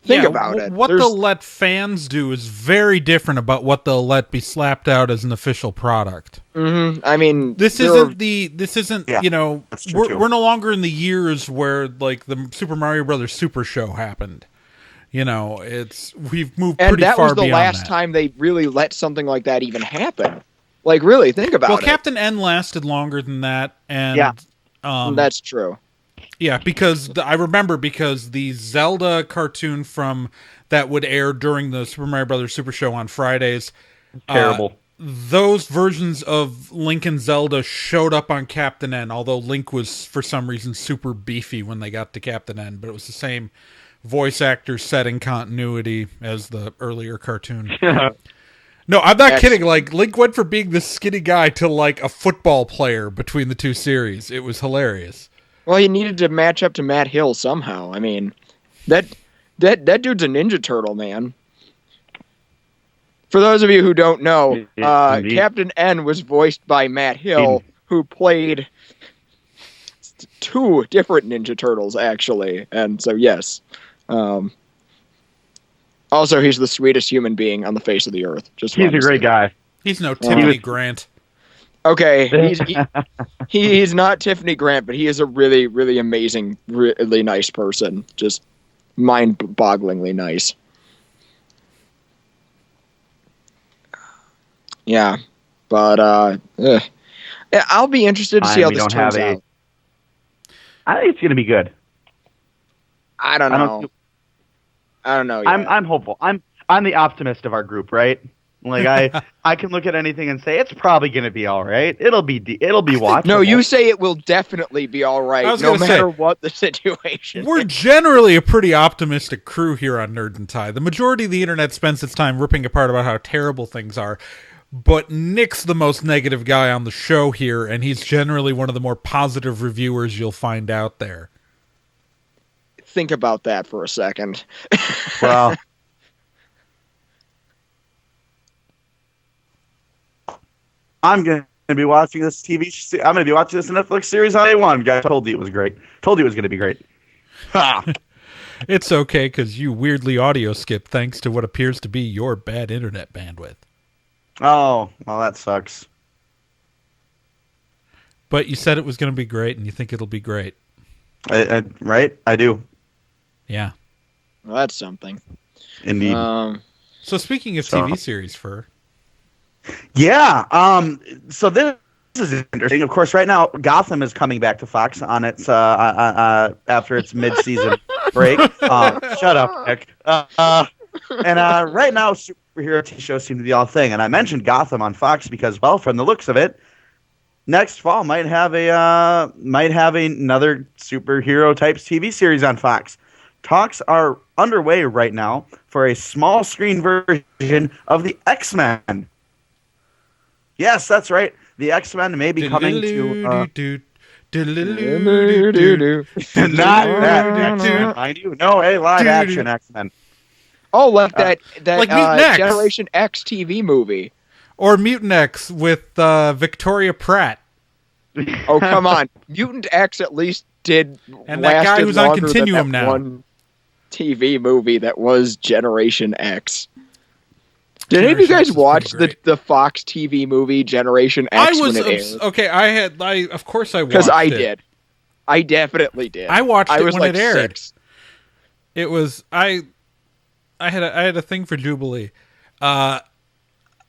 Think about it. What they'll let fans do is very different about what they'll let be slapped out as an official product. Mm-hmm. I mean, this isn't you know, we're no longer in the years where like the Super Mario Brothers Super Show happened. You know, we've moved pretty far beyond that. And that was the last time they really let something like that even happen. Like, really, think about it. Well, Captain N lasted longer than that, and that's true. Yeah, because I remember the Zelda cartoon from that would air during the Super Mario Brothers Super Show on Fridays. Terrible. Those versions of Link and Zelda showed up on Captain N, although Link was for some reason super beefy when they got to Captain N, but it was the same voice actor setting continuity as the earlier cartoon. No, I'm not kidding. Like, Link went from being this skinny guy to like a football player between the two series. It was hilarious. Well, he needed to match up to Matt Hill somehow. I mean, that dude's a Ninja Turtle, man. For those of you who don't know, Captain N was voiced by Matt Hill, who played 2 different Ninja Turtles, actually. And so, yes. Also, he's the sweetest human being on the face of the earth. He's a great guy. He's no Tiffany Grant. Okay, he's not Tiffany Grant, but he is a really, really amazing, really nice person. Just mind-bogglingly nice. Yeah, but I'll be interested to see how this turns out. I think it's going to be good. I don't know. Yet. I'm hopeful. I'm the optimist of our group, right? Like I can look at anything and say it's probably going to be all right. It'll be watchable. No, you say it will definitely be all right, no matter what the situation. We're generally a pretty optimistic crew here on Nerd and Tie. The majority of the internet spends its time ripping apart about how terrible things are. But Nick's the most negative guy on the show here, and he's generally one of the more positive reviewers you'll find out there. Think about that for a second. Well, I'm going to be watching this I'm going to be watching this Netflix series on day one. Guy told you it was great. Told you it was going to be great. Ha! It's okay, because you weirdly audio skip thanks to what appears to be your bad internet bandwidth. Oh, well, that sucks. But you said it was going to be great, and you think it'll be great. Right? I do. Yeah. Well, that's something. Indeed. So speaking of TV series, Fur. Yeah. So this is interesting. Of course, right now, Gotham is coming back to Fox on its after its mid-season break. Shut up, Nick. And right now, superhero TV shows seem to be all thing. And I mentioned Gotham on Fox because, well, from the looks of it, next fall might have another superhero type TV series on Fox. Talks are underway right now for a small screen version of the XMen. Yes, that's right. The XMen may be coming to not that X-Men, mind you. No, a live action X-Men. Oh, like that like Generation X TV movie. Or Mutant X with Victoria Pratt. Oh, come on. Mutant X at least did and that guy who's on Continuum now. One TV movie that was Generation X. Did any of you guys watch the Fox TV movie Generation X when it aired? Okay, of course I watched it. Because I did. I definitely did. I watched it when it aired. 6. It was I had a thing for Jubilee. I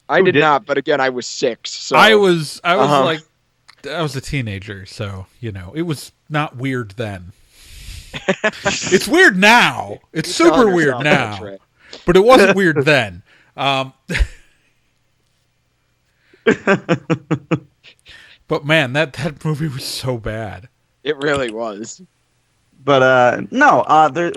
did not, but again, I was 6. So I was like, I was a teenager, so it was not weird then. It's weird now. It's super weird now, but it wasn't weird then. But man, that movie was so bad. It really was. But no,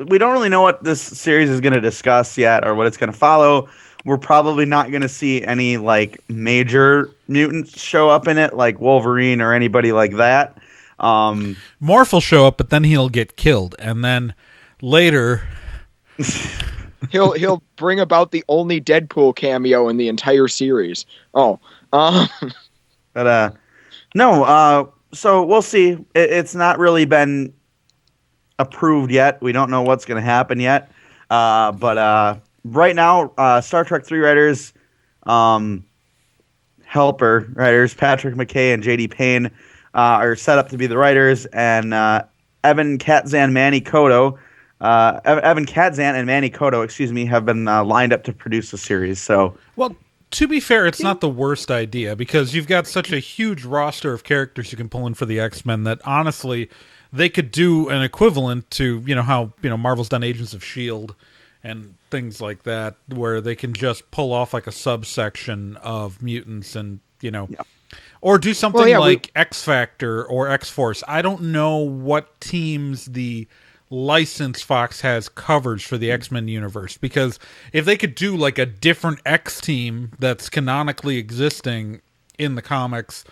we don't really know what this series is going to discuss yet, or what it's going to follow. We're probably not going to see any like major mutants show up in it, like Wolverine or anybody like that. Morph will show up, but then he'll get killed, and then later he'll bring about the only Deadpool cameo in the entire series. Oh, but no. So we'll see. It's not really been approved yet. We don't know what's going to happen yet. But right now, Star Trek 3 writers, helper writers, Patrick McKay and J.D. Payne, are set up to be the writers, and Evan Katzan and Manny Cotto, have been lined up to produce the series. So, well, to be fair, it's not the worst idea because you've got such a huge roster of characters you can pull in for the X-Men that honestly they could do an equivalent to, how, Marvel's done Agents of S.H.I.E.L.D. and things like that, where they can just pull off like a subsection of mutants and, or do something like X Factor or X Force. I don't know what teams the license Fox has coverage for the X-Men universe, because if they could do like a different X team that's canonically existing in the comics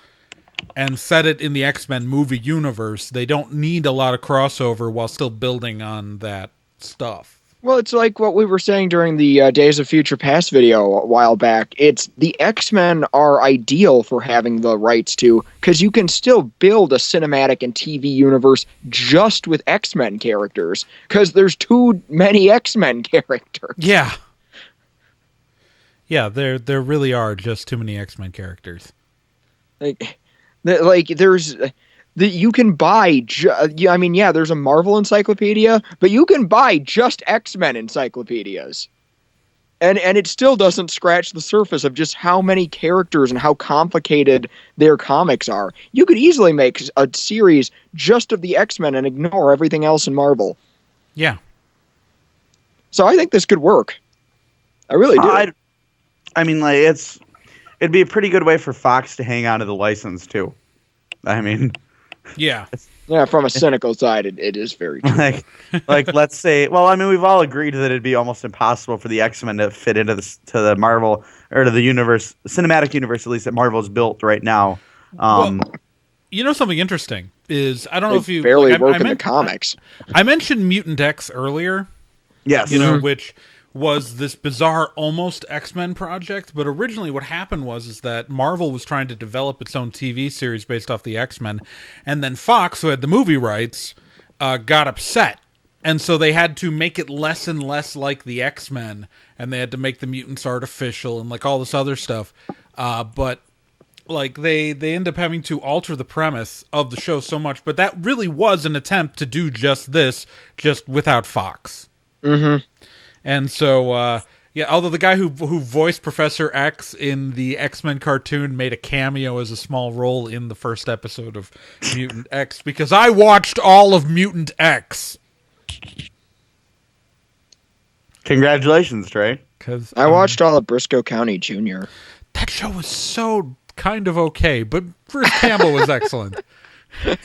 and set it in the X-Men movie universe, they don't need a lot of crossover while still building on that stuff. Well, it's like what we were saying during the Days of Future Past video a while back. It's the X-Men are ideal for having the rights to, because you can still build a cinematic and TV universe just with X-Men characters, because there's too many X-Men characters. Yeah. Yeah, there really are just too many X-Men characters. There's... You can buy, there's a Marvel encyclopedia, but you can buy just X-Men encyclopedias. And it still doesn't scratch the surface of just how many characters and how complicated their comics are. You could easily make a series just of the X-Men and ignore everything else in Marvel. Yeah. So I think this could work. I really do. It'd be a pretty good way for Fox to hang on to the license, too. Yeah. Yeah, from a cynical side, it is very true. Let's say, we've all agreed that it'd be almost impossible for the X-Men to fit into to the Marvel, or to the universe, cinematic universe, at least that Marvel's built right now. Something interesting is, I don't know if you... barely work in the comics. I mentioned Mutant X earlier. Yes. Which was this bizarre almost X-Men project, but originally what happened is that Marvel was trying to develop its own TV series based off the X-Men, and then Fox, who had the movie rights, got upset, and so they had to make it less and less like the X-Men, and they had to make the mutants artificial and like all this other stuff, but like they end up having to alter the premise of the show so much, but that really was an attempt to do just this, just without Fox. Mm-hmm. And so, although the guy who voiced Professor X in the X-Men cartoon made a cameo as a small role in the first episode of Mutant X, because I watched all of Mutant X. Congratulations, Trae. Because I watched all of Briscoe County Jr. That show was so kind of okay, but Bruce Campbell was excellent. I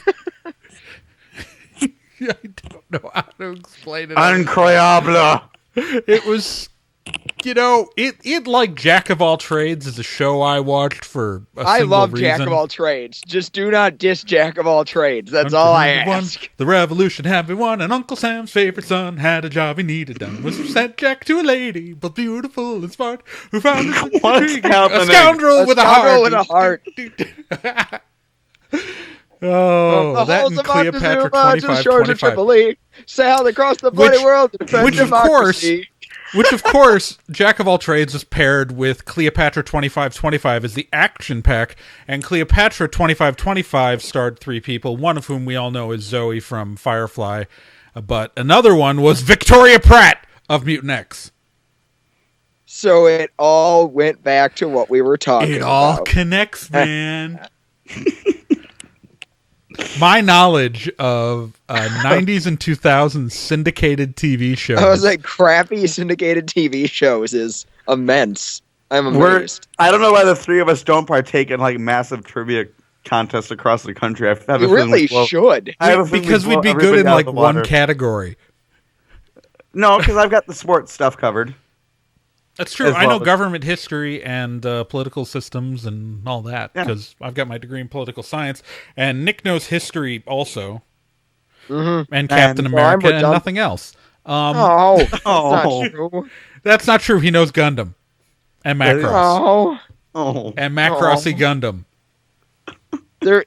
don't know how to explain it. Incroyable. It was, it like Jack of All Trades is a show I watched for a I single love reason. Jack of All Trades. Just do not diss Jack of All Trades. That's all I ask. The revolution had been won, and Uncle Sam's favorite son had a job he needed done. Was sent Jack to a lady, both beautiful and smart, who found What's happening? a scoundrel with a heart. With a heart. That and Cleopatra 2525. Sailed across the bloody world to defend democracy. Which of course, Jack of All Trades is paired with Cleopatra 2525 as the action pack, and Cleopatra 2525 starred three people, one of whom we all know is Zoe from Firefly, but another one was Victoria Pratt of Mutant X. So it all went back to what we were talking about. It all connects, man. My knowledge of 90s and 2000s syndicated TV shows. I was like, crappy syndicated TV shows is immense. I'm amazed. I don't know why the three of us don't partake in like massive trivia contests across the country. I have we really should. Because we'd be good in like one category. No, because I've got the sports stuff covered. That's true. I know government history and political systems and all that because I've got my degree in political science. And Nick knows history also. Mm-hmm. And Captain America and nothing else. That's not true. That's not true. He knows Gundam. And Macross. Oh. And Macrossy Gundam. Zeta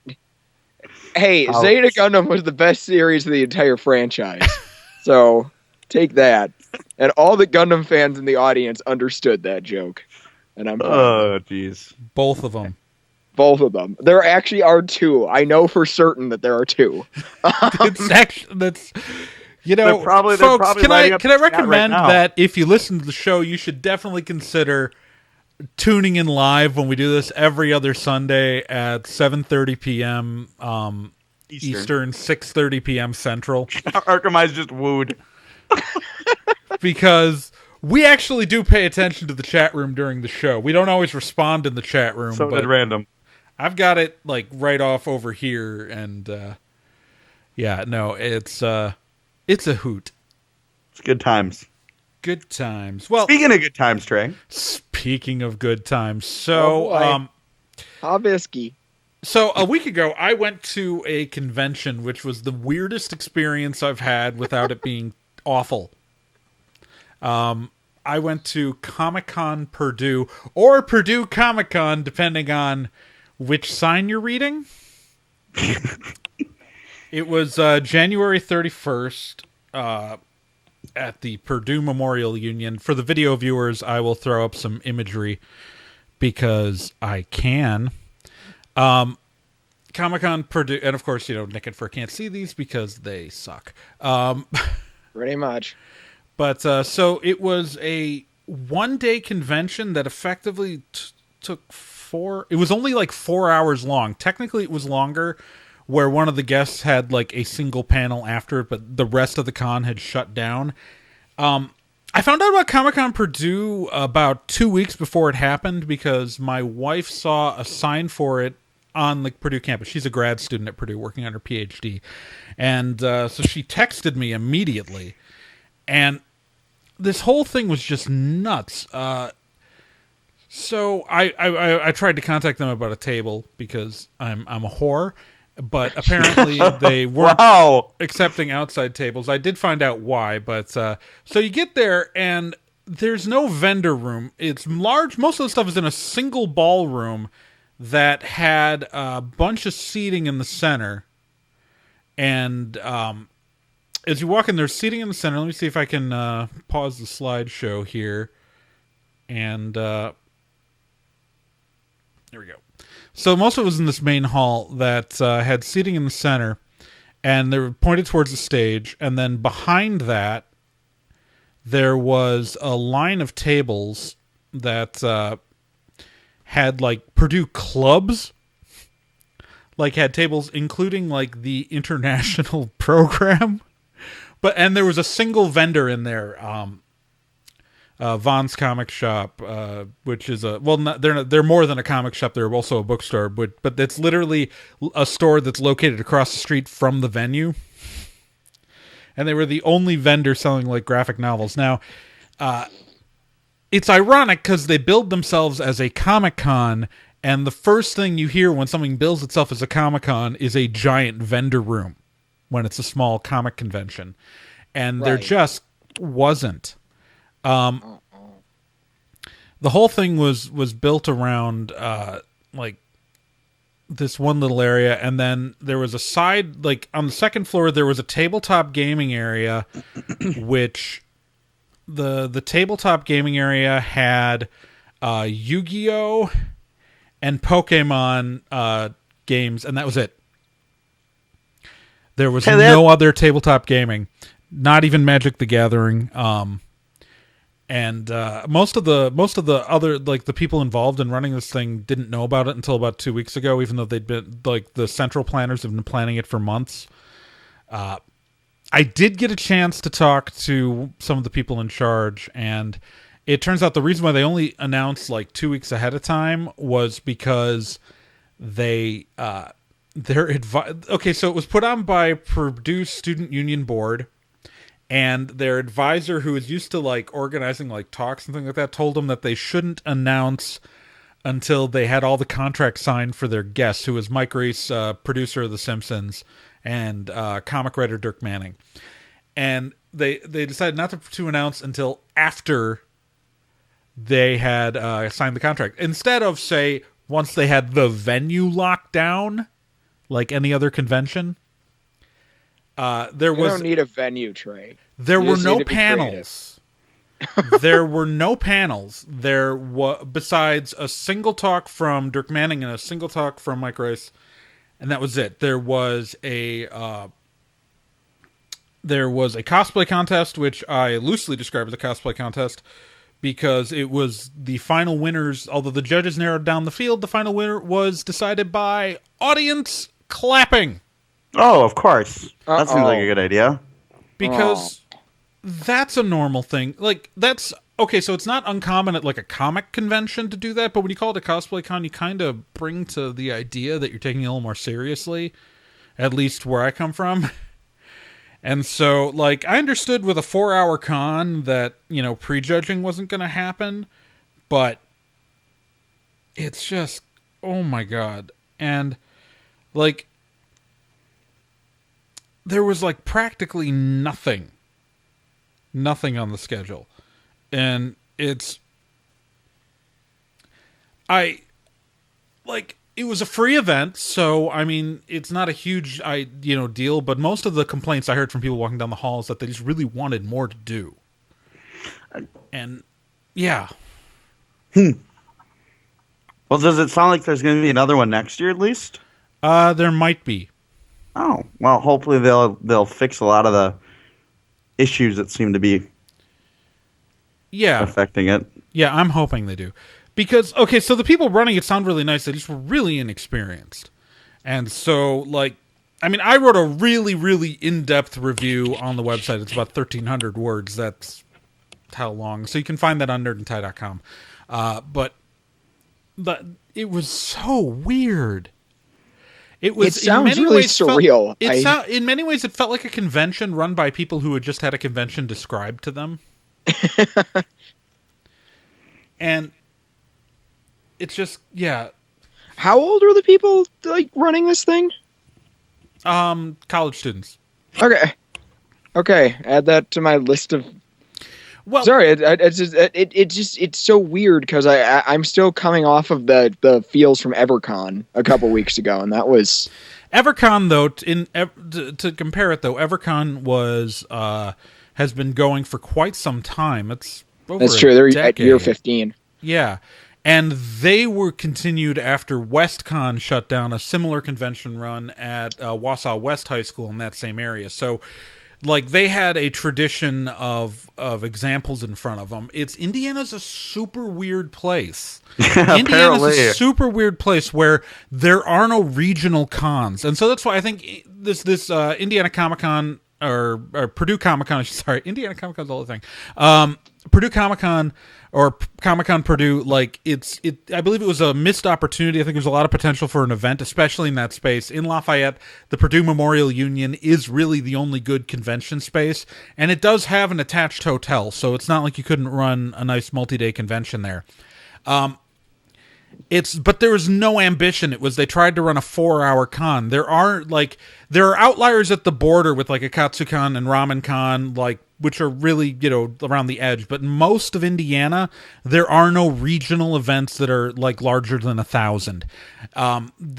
Gundam was the best series of the entire franchise. So, take that. And all the Gundam fans in the audience understood that joke. And I'm Oh, jeez. Both of them. both of them. There actually are two. I know for certain that there are two. It's actually, that's, you know, They're probably folks, can I lighting up the chat recommend right now. that if you listen to the show, you should definitely consider tuning in live when we do this every other Sunday at 7:30 p.m. Eastern, 6:30 p.m. Central. Arkhami's just wooed. Because we actually do pay attention to the chat room during the show. We don't always respond in the chat room. So but did Random. I've got it like right off over here, and yeah, no, it's a hoot. It's good times. Good times. Well, Speaking of good times, Trae. speaking of good times, so Hobisky. so a week ago I went to a convention, which was the weirdest experience I've had without it being awful. I went to Comic-Con Purdue, or Purdue Comic-Con, depending on which sign you're reading. It was January 31st at the Purdue Memorial Union. For the video viewers, I will throw up some imagery because I can. Comic-Con Purdue, and of course, Nick and Fur can't see these because they suck. Pretty much. But so it was a one-day convention that effectively took it was only like 4 hours long. Technically, it was longer, where one of the guests had like a single panel after it, but the rest of the con had shut down. I found out about Comic-Con Purdue about 2 weeks before it happened because my wife saw a sign for it on the Purdue campus. She's a grad student at Purdue working on her PhD. And so she texted me immediately. And this whole thing was just nuts. So I tried to contact them about a table because I'm a whore, but apparently they weren't accepting outside tables. I did find out why, but so you get there and there's no vendor room. It's large. Most of the stuff is in a single ballroom that had a bunch of seating in the center, and as you walk in, there's seating in the center. Let me see if I can pause the slideshow here. And there we go. So most of it was in this main hall that had seating in the center, and they were pointed towards the stage. And then behind that, there was a line of tables that had like Purdue clubs. Like had tables including like the international program. And there was a single vendor in there, Vaughn's Comic Shop, which is they're more than a comic shop. They're also a bookstore, but it's literally a store that's located across the street from the venue. And they were the only vendor selling like graphic novels. Now, it's ironic because they build themselves as a Comic-Con, and the first thing you hear when something builds itself as a Comic-Con is a giant vendor room when it's a small comic convention. And there just wasn't. The whole thing was built around like this one little area, and then there was a side, like on the second floor there was a tabletop gaming area which the tabletop gaming area had Yu-Gi-Oh and Pokemon games, and that was it. There was no other tabletop gaming, not even Magic the Gathering. And most of the other, like the people involved in running this thing didn't know about it until about 2 weeks ago, even though they'd been, like, the central planners have been planning it for months. I did get a chance to talk to some of the people in charge, and it turns out the reason why they only announced like 2 weeks ahead of time was because they okay, so it was put on by Purdue Student Union Board, and their advisor, who is used to like organizing like talks and things like that, told them that they shouldn't announce until they had all the contracts signed for their guests, who was Mike Reese, producer of The Simpsons, and comic writer Dirk Manning. And they decided not to announce until after they had signed the contract, instead of, say, once they had the venue locked down, like any other convention. You don't need a venue, Trae. There were no panels. There were no panels. There was, besides a single talk from Dirk Manning and a single talk from Mike Rice, and that was it. There was a cosplay contest, which I loosely describe as a cosplay contest, because it was the final winners. Although the judges narrowed down the field, the final winner was decided by audience clapping. Oh, of course. That seems like a good idea. Because that's a normal thing. Like, that's... Okay, so it's not uncommon at, like, a comic convention to do that, but when you call it a cosplay con, you kind of bring to the idea that you're taking it a little more seriously, at least where I come from. And so, like, I understood with a 4-hour con that, you know, prejudging wasn't going to happen, but it's just, oh my god. And, like, there was, like, practically nothing on the schedule. And it's... it was a free event, so, I mean, it's not a huge, deal, but most of the complaints I heard from people walking down the hall is that they just really wanted more to do. And, yeah. Well, does it sound like there's going to be another one next year at least? There might be. Oh, well, hopefully they'll fix a lot of the issues that seem to be affecting it. Yeah, I'm hoping they do. Because, okay, so the people running it sound really nice. They just were really inexperienced. And so, like, I mean, I wrote a really, really in-depth review on the website. It's about 1,300 words. That's how long. So you can find that on nerdandtie.com. But it was so weird. It sounds really surreal. In many ways, it felt like a convention run by people who had just had a convention described to them. And it's just, yeah. How old are the people, like, running this thing? College students. Okay. Add that to my list of... Well, sorry, it's so weird because I'm still coming off of the feels from EverCon a couple weeks ago, and that was... EverCon, though, to compare it, though, EverCon has been going for quite some time. That's true. They're decade. At year 15. Yeah. And they were continued after WestCon shut down a similar convention run at Wausau West High School in that same area. So, like, they had a tradition of examples in front of them. Indiana's a super weird place. Indiana's a super weird place where there are no regional cons. And so that's why I think this Indiana Comic-Con, or Purdue Comic-Con, sorry, Indiana Comic-Con is the whole thing. Purdue Comic-Con or ComicCon Purdue, like, I believe it was a missed opportunity. I think there's a lot of potential for an event, especially in that space. In Lafayette, the Purdue Memorial Union is really the only good convention space, and it does have an attached hotel, so it's not like you couldn't run a nice multi-day convention there. But there was no ambition. They tried to run a 4-hour con. There are outliers at the border with, like, a Katsucon and RamenCon, like, which are really, around the edge. But in most of Indiana, there are no regional events that are, like, larger than 1,000.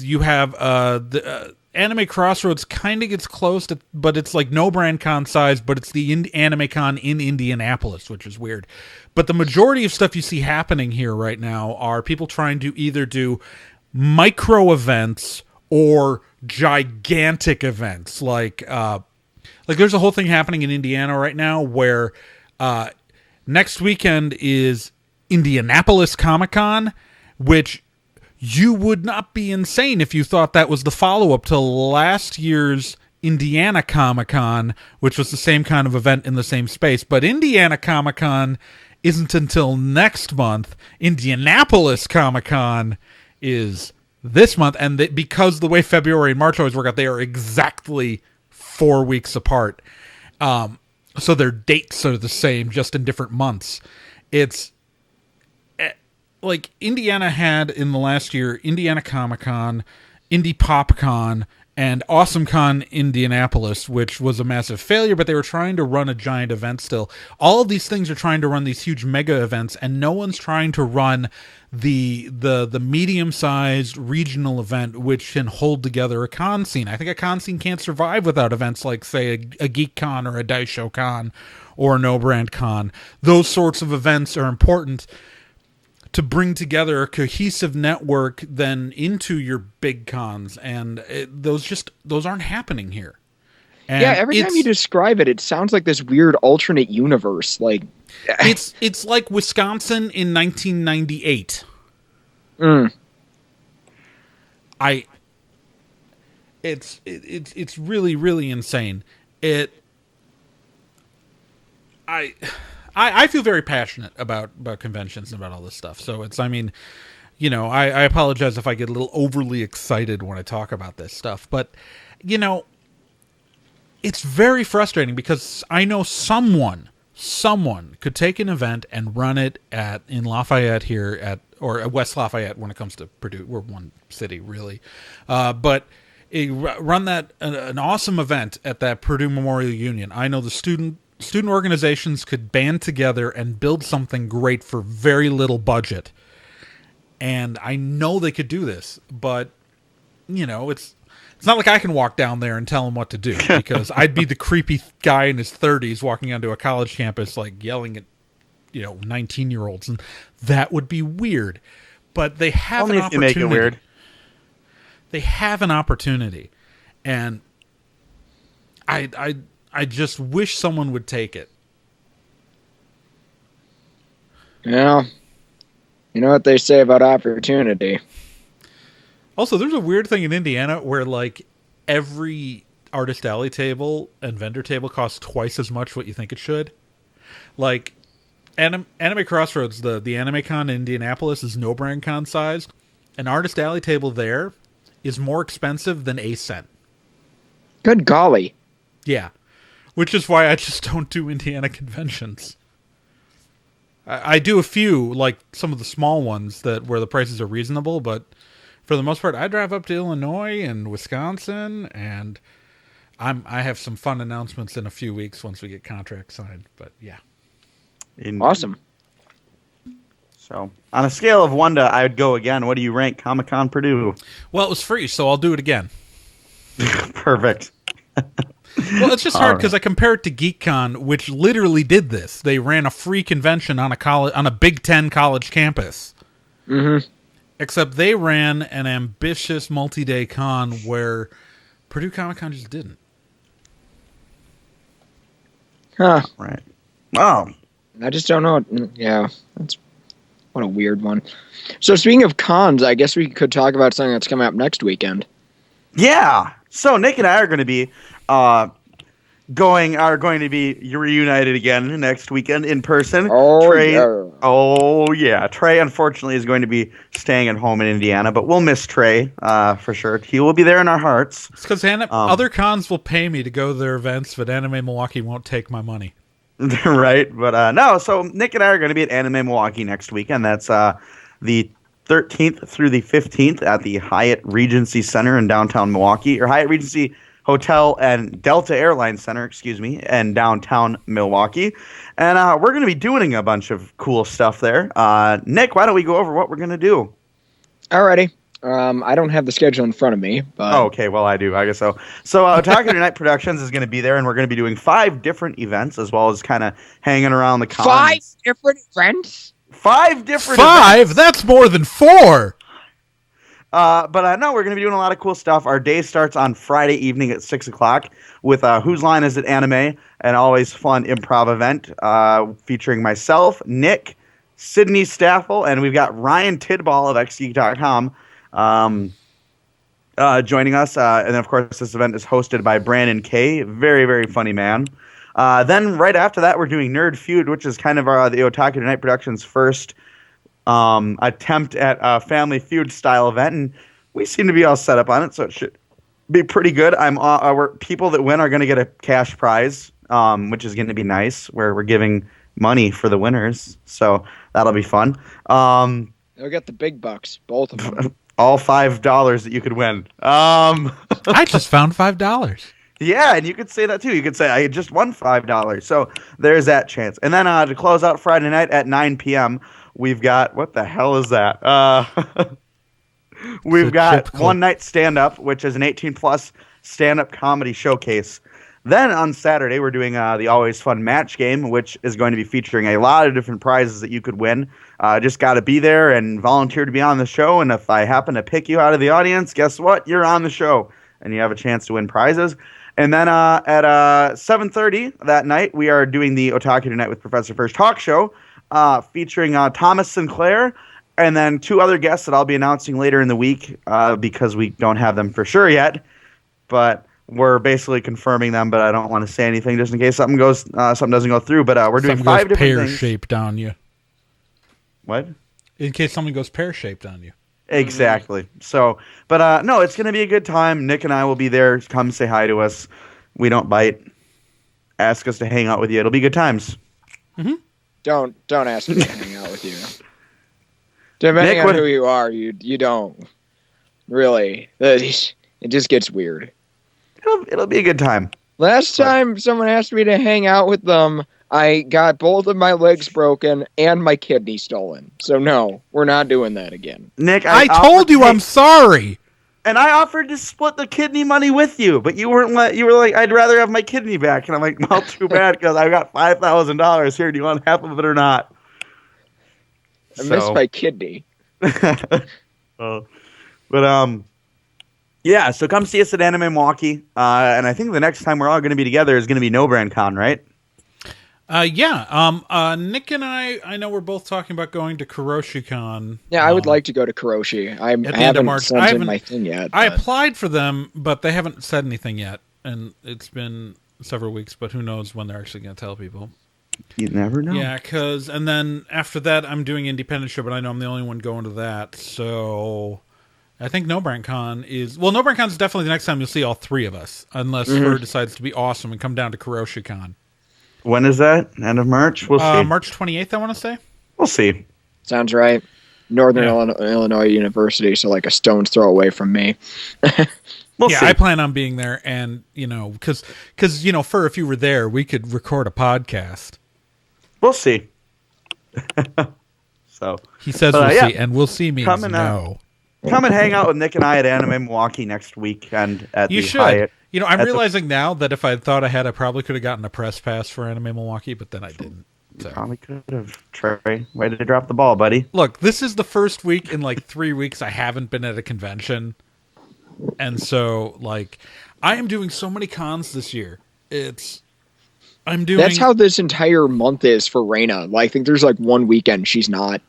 You have the Anime Crossroads kind of gets close to, but it's like no brand con size, but it's the Anime Con in Indianapolis, which is weird. But the majority of stuff you see happening here right now are people trying to either do micro events or gigantic events. Like there's a whole thing happening in Indiana right now where next weekend is Indianapolis Comic-Con, which you would not be insane if you thought that was the follow-up to last year's Indiana Comic-Con, which was the same kind of event in the same space. But Indiana Comic-Con isn't until next month. Indianapolis Comic-Con is this month, and because the way February and March always work out, they are exactly 4 weeks apart. So their dates are the same, just in different months. It's like Indiana had in the last year Indiana Comic-Con, Indy PopCon, and AwesomeCon Indianapolis, which was a massive failure, but they were trying to run a giant event still. All of these things are trying to run these huge mega events, and no one's trying to run the medium-sized regional event which can hold together a con scene. I think a con scene can't survive without events like, say, a Geek Con or a Daisho Con or a No Brand Con. Those sorts of events are important to bring together a cohesive network then into your big cons, and those aren't happening here. And yeah, every time you describe it, it sounds like this weird alternate universe. Like it's like Wisconsin in 1998. It's really, really insane. I feel very passionate about conventions and about all this stuff. So I apologize if I get a little overly excited when I talk about this stuff. But, it's very frustrating because I know someone could take an event and run it in Lafayette here or West Lafayette when it comes to Purdue. We're one city, really. But run an awesome event at that Purdue Memorial Union. I know the student organizations could band together and build something great for very little budget. And I know they could do this, but it's not like I can walk down there and tell them what to do, because I'd be the creepy guy in his 30s walking onto a college campus, like yelling at, 19-year-olds, and that would be weird. But they have Only an if you opportunity. make it weird. They have an opportunity, and I just wish someone would take it. Yeah. You know what they say about opportunity. Also, there's a weird thing in Indiana where, like, every Artist Alley table and vendor table costs twice as much what you think it should. Like, Anime Crossroads, the Anime Con in Indianapolis is no brand con sized. An Artist Alley table there is more expensive than a cent. Good golly. Yeah. Which is why I just don't do Indiana conventions. I do a few, like some of the small ones where the prices are reasonable, but for the most part, I drive up to Illinois and Wisconsin, and I have some fun announcements in a few weeks once we get contracts signed. But yeah, awesome. So, on a scale of 1 to I would go again, what do you rank Comic-Con Purdue? Well, it was free, so I'll do it again. Perfect. Well, it's just hard because I compare it to GeekCon, which literally did this. They ran a free convention on a Big Ten college campus. Mm-hmm. Except they ran an ambitious multi-day con where Purdue Comic-Con just didn't. Huh. Right. Oh. I just don't know. Yeah. What a weird one. So speaking of cons, I guess we could talk about something that's coming up next weekend. Yeah. So Nick and I are going to be going to be reunited again next weekend in person. Trae, unfortunately, is going to be staying at home in Indiana, but we'll miss Trae for sure. He will be there in our hearts. It's because other cons will pay me to go to their events, but Anime Milwaukee won't take my money. Right, but no. So Nick and I are going to be at Anime Milwaukee next weekend. That's the 13th through the 15th at the Hyatt Regency Center in downtown Milwaukee, or Hyatt Regency Hotel and Delta Airlines Center, in downtown Milwaukee. And we're going to be doing a bunch of cool stuff there. Nick, why don't we go over what we're going to do? Alrighty. I don't have the schedule in front of me. But... Oh, okay, well, I do. I guess so. So Otaku Tonight Productions is going to be there, and we're going to be doing 5 different events, as well as kind of hanging around the con. 5 different events? 5 different 5? events. That's more than 4! But no, we're going to be doing a lot of cool stuff. Our day starts on Friday evening at 6 o'clock with Whose Line Is It Anime, an always fun improv event featuring myself, Nick, Sydney Staffel, and we've got Ryan Tidball of xgeek.com joining us. And then, of course, this event is hosted by Brandon Kay, very, very funny man. Then right after that, we're doing Nerd Feud, which is kind of the Otaku Tonight Productions' first attempt at a Family Feud style event, and we seem to be all set up on it, so it should be pretty good. People that win are going to get a cash prize, which is going to be nice, where we're giving money for the winners, so that'll be fun. They'll get the big bucks, both of them. All $5 that you could win. I just found $5. Yeah, and you could say that too. You could say, I just won $5. So there's that chance. And then to close out Friday night at 9 p.m., we've got, what the hell is that? We've got One Night Stand Up, which is an 18-plus stand-up comedy showcase. Then on Saturday, we're doing the Always Fun Match Game, which is going to be featuring a lot of different prizes that you could win. Just got to be there and volunteer to be on the show. And if I happen to pick you out of the audience, guess what? You're on the show, and you have a chance to win prizes. And then at 7:30 that night, we are doing the Otaku Tonight with Professor First talk show featuring Thomas Sinclair and then two other guests that I'll be announcing later in the week because we don't have them for sure yet. But we're basically confirming them, but I don't want to say anything just in case something doesn't go through. But we're doing 5 different things. Pear-shaped on you. What? In case something goes pear-shaped on you. Exactly. So, but no, it's going to be a good time. Nick and I will be there. Come say hi to us. We don't bite. Ask us to hang out with you. It'll be good times. Mm-hmm. Don't ask me to hang out with you. Depending Nick, on who you are, you don't. Really. It just gets weird. It'll be a good time. Last time someone asked me to hang out with them, I got both of my legs broken and my kidney stolen. So no, we're not doing that again. Nick, I told you I'm sorry. And I offered to split the kidney money with you, but you weren't. You were like, I'd rather have my kidney back. And I'm like, well, too bad because I got $5,000 here. Do you want half of it or not? I missed my kidney. Yeah. So come see us at Anime Milwaukee, and I think the next time we're all going to be together is going to be No Brand Con, right? Yeah. Nick and I know we're both talking about going to KuroshiCon. Yeah, I would like to go to Kuroshi. I haven't sent in my thing yet. I applied for them, but they haven't said anything yet, and it's been several weeks. But who knows when they're actually going to tell people? You never know. Yeah, and then after that, I'm doing Independent Show, but I know I'm the only one going to that. So I think No Brand Con is No Brand Con is definitely the next time you'll see all three of us, unless Fur decides to be awesome and come down to KuroshiCon. When is that? End of March? We'll see. March 28th, I want to say. We'll see. Sounds right. Northern Illinois University, so like a stone's throw away from me. We'll see. I plan on being there, and because Fur, if you were there, we could record a podcast. We'll see. So he says we'll see, and we'll see means no. Come and hang out with Nick and I at Anime Milwaukee next weekend at the Hyatt. I'm realizing now that if I thought I had, I probably could have gotten a press pass for Anime Milwaukee, but then I didn't. So. Probably could have. Trae, way to drop the ball, buddy. Look, this is the first week in like 3 weeks I haven't been at a convention. And so, I am doing so many cons this year. That's how this entire month is for Raina. I think there's 1 weekend she's not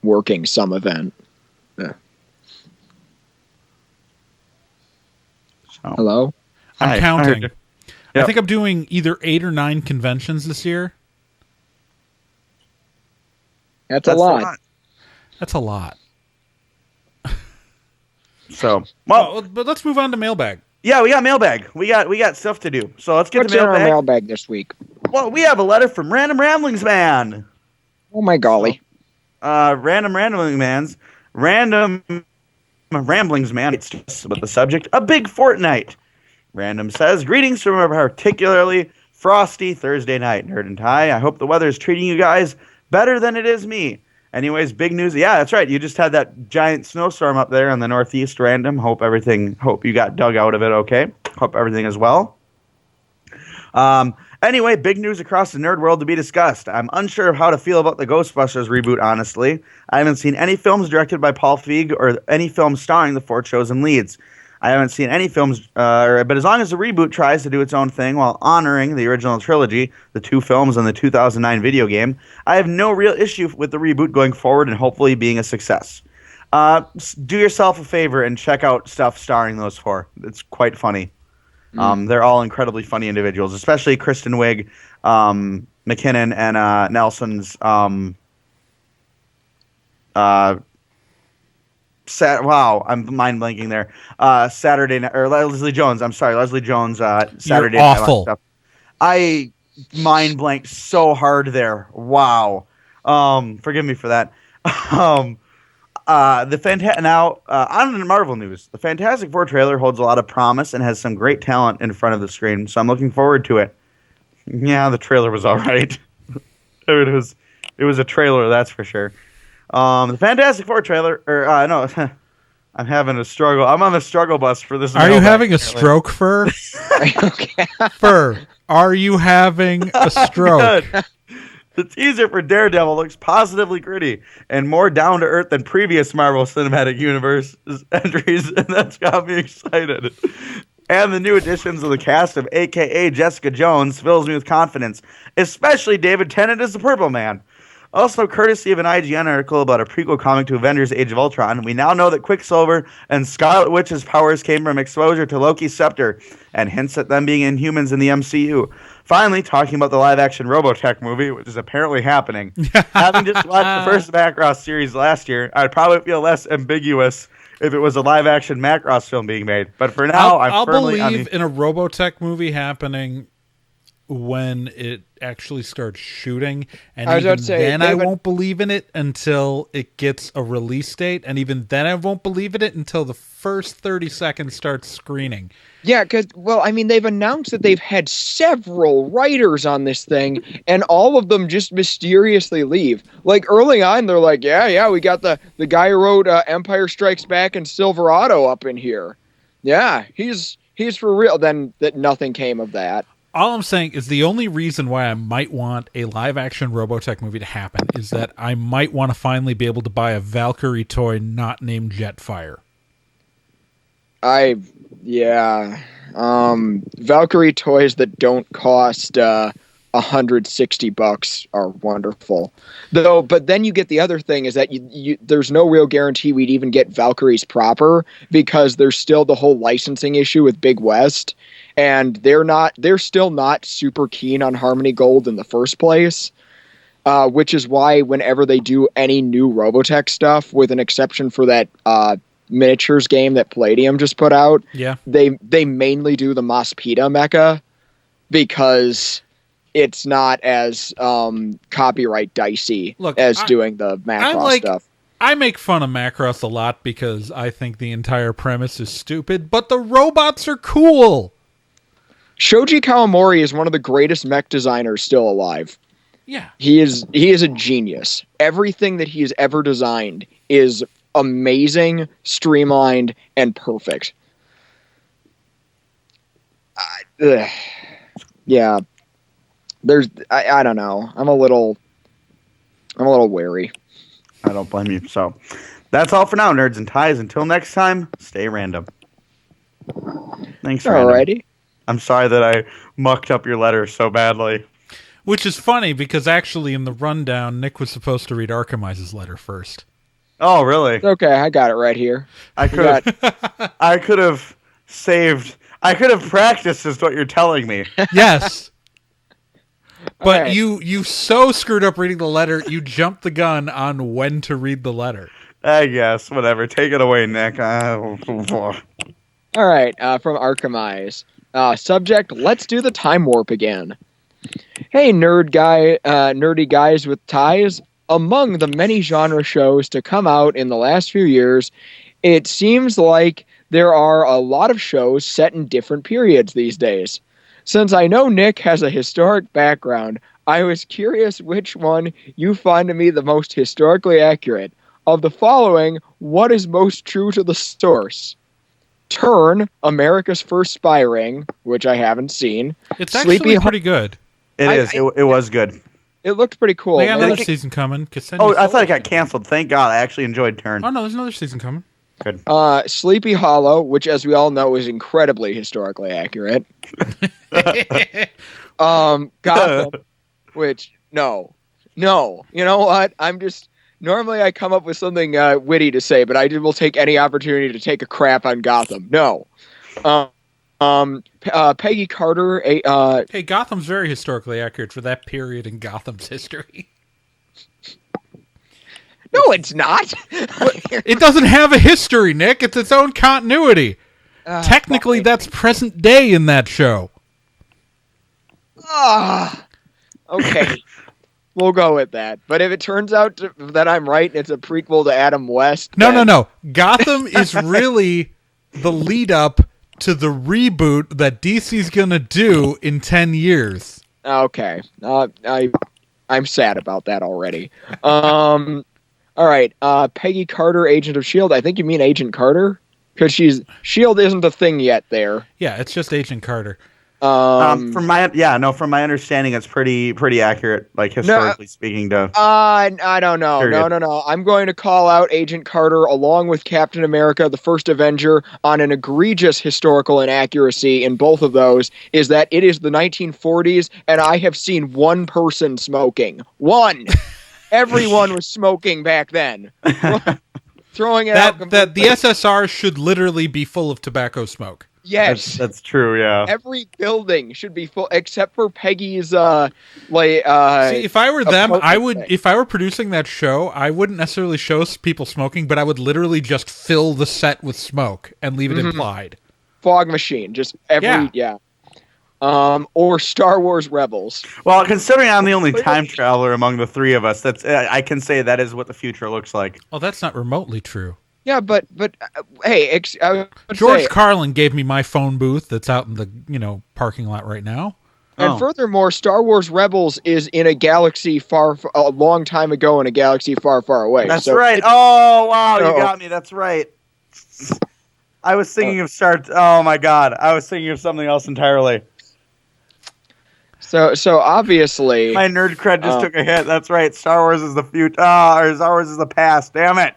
working some event. Yeah. Hello? I'm counting. Yep. I think I'm doing either 8 or 9 conventions this year. That's a lot. That's a lot. So, but let's move on to mailbag. Yeah, we got mailbag. We got stuff to do. So let's get to mailbag. What's in our mailbag this week? Well, we have a letter from Random Ramblings Man. Oh my golly. Random Ramblings Man. It's just about the subject, a big fortnight. Random says, greetings from a particularly frosty Thursday night, Nerd and Ty. I hope the weather is treating you guys better than it is me. Anyways, big news. Yeah, that's right. You just had that giant snowstorm up there in the Northeast, Random. Hope you got dug out of it okay. Hope everything is well. Anyway, big news across the nerd world to be discussed. I'm unsure of how to feel about the Ghostbusters reboot, honestly. I haven't seen any films directed by Paul Feig or any films starring the 4 chosen leads. I haven't seen any films, but as long as the reboot tries to do its own thing while honoring the original trilogy, the 2 films and the 2009 video game, I have no real issue with the reboot going forward and hopefully being a success. Do yourself a favor and check out stuff starring those 4. It's quite funny. They're all incredibly funny individuals, especially Kristen Wiig, McKinnon, and Nelson's wow, I'm mind blanking there. Saturday night, or Leslie Jones. I'm sorry, Leslie Jones. Saturday You're awful. Night stuff. I mind blanked so hard there. Wow. Forgive me for that. On the Marvel news, the Fantastic Four trailer holds a lot of promise and has some great talent in front of the screen, so I'm looking forward to it. Yeah, the trailer was all right. It was a trailer, that's for sure. The Fantastic Four trailer, no, I'm having a struggle. I'm on the struggle bus for this. Are you having a stroke, Fur? Okay. Fur, are you having a stroke? The teaser for Daredevil looks positively gritty and more down to earth than previous Marvel Cinematic Universe entries, and that's got me excited. And the new additions of the cast of AKA Jessica Jones fills me with confidence, especially David Tennant as the Purple Man. Also, courtesy of an IGN article about a prequel comic to Avengers Age of Ultron, we now know that Quicksilver and Scarlet Witch's powers came from exposure to Loki's scepter, and hints at them being Inhumans in the MCU. Finally, talking about the live-action Robotech movie, which is apparently happening. Having just watched the first Macross series last year, I'd probably feel less ambiguous if it was a live-action Macross film being made. But for now, I'll firmly believe in a Robotech movie happening when it actually starts shooting, and even then I won't believe in it until it gets a release date, and even then I won't believe in it until the first 30 seconds starts screening. Yeah, because, they've announced that they've had several writers on this thing, and all of them just mysteriously leave. Like, early on, they're like, yeah, we got the guy who wrote Empire Strikes Back and Silverado up in here. Yeah, he's for real. Then that nothing came of that. All I'm saying is the only reason why I might want a live-action Robotech movie to happen is that I might want to finally be able to buy a Valkyrie toy not named Jetfire. Valkyrie toys that don't cost $160 are wonderful. But then you get the other thing is that there's no real guarantee we'd even get Valkyries proper, because there's still the whole licensing issue with Big West. And they're still not super keen on Harmony Gold in the first place, which is why whenever they do any new Robotech stuff, with an exception for that miniatures game that Palladium just put out, they mainly do the Mospita mecha, because it's not as copyright dicey as doing the Macross stuff. I make fun of Macross a lot because I think the entire premise is stupid, but the robots are cool. Shoji Kawamori is one of the greatest mech designers still alive. Yeah. He is a genius. Everything that he has ever designed is amazing, streamlined, and perfect. Yeah. I don't know. I'm a little wary. I don't blame you. So that's all for now, nerds and ties. Until next time, stay random. Thanks, Random. Alrighty. I'm sorry that I mucked up your letter so badly. Which is funny, because actually in the rundown, Nick was supposed to read Archimize's letter first. Oh, really? Okay, I got it right here. I could have practiced, is what you're telling me. Yes. But Okay. you so screwed up reading the letter, you jumped the gun on when to read the letter. I guess, whatever. Take it away, Nick. All right, from Archimize. Subject, let's do the time warp again. Hey, nerdy guys with ties. Among the many genre shows to come out in the last few years, it seems like there are a lot of shows set in different periods these days. Since I know Nick has a historic background, I was curious which one you find to be the most historically accurate. Of the following, what is most true to the source? Turn, America's First Spy Ring, which I haven't seen. It's actually pretty good. It was good. It looked pretty cool. They got another season coming. I thought it got canceled. Thank God. I actually enjoyed Turn. Oh, no, there's another season coming. Good. Sleepy Hollow, which, as we all know, is incredibly historically accurate. Gotham, which, no. You know what? Normally I come up with something witty to say, but I will take any opportunity to take a crap on Gotham. No. Peggy Carter. Hey, Gotham's very historically accurate for that period in Gotham's history. No, it's not. It doesn't have a history, Nick. It's its own continuity. Technically, that's present day in that show. Okay. We'll go with that. But if it turns out that I'm right and it's a prequel to Adam West... No. Gotham is really the lead up to the reboot that DC's going to do in 10 years. Okay. I'm sad about that already. All right. Peggy Carter, Agent of S.H.I.E.L.D. I think you mean Agent Carter? Because S.H.I.E.L.D. isn't a thing yet there. Yeah, it's just Agent Carter. From my understanding, it's pretty accurate, like historically speaking. I don't know. Period. No. I'm going to call out Agent Carter along with Captain America, the First Avenger, on an egregious historical inaccuracy in both of those. Is that it is the 1940s, and I have seen one person smoking. One. Everyone was smoking back then. Throwing it out. That the SSR should literally be full of tobacco smoke. Yes, that's true. Yeah, every building should be full except for Peggy's. See, if I were them, I would. If I were producing that show, I wouldn't necessarily show people smoking, but I would literally just fill the set with smoke and leave it implied. Fog machine, just yeah. Or Star Wars Rebels. Well, considering I'm the only time traveler among the three of us, I can say that is what the future looks like. Oh, that's not remotely true. Yeah, but hey, George Carlin gave me my phone booth that's out in the parking lot right now. And furthermore, Star Wars Rebels is in a galaxy a long time ago in a galaxy far, far away. That's right. Oh wow, you got me. That's right. I was thinking of Oh my God, I was thinking of something else entirely. So obviously, my nerd cred just took a hit. That's right. Star Wars is the future. Or Star Wars is the past. Damn it.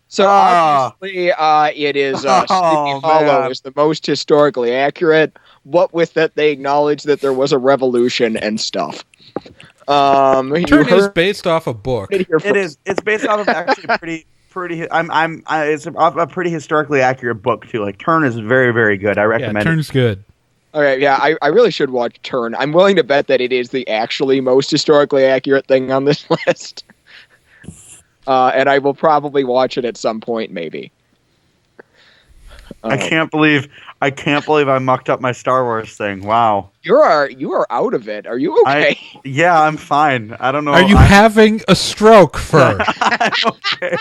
So obviously, it is Sleepy Hollow is the most historically accurate. What with that, they acknowledge that there was a revolution and stuff. Turn is based off a book. It is. It's based off of actually pretty. It's a pretty historically accurate book too. Like Turn is very, very good. I recommend. Yeah, Turn's good. Okay, yeah, I really should watch Turn. I'm willing to bet that it is the actually most historically accurate thing on this list. And I will probably watch it at some point, maybe. I can't believe I mucked up my Star Wars thing. Wow. You are out of it. Are you okay? Yeah, I'm fine. I don't know. Are you having a stroke, Fur? I'm okay.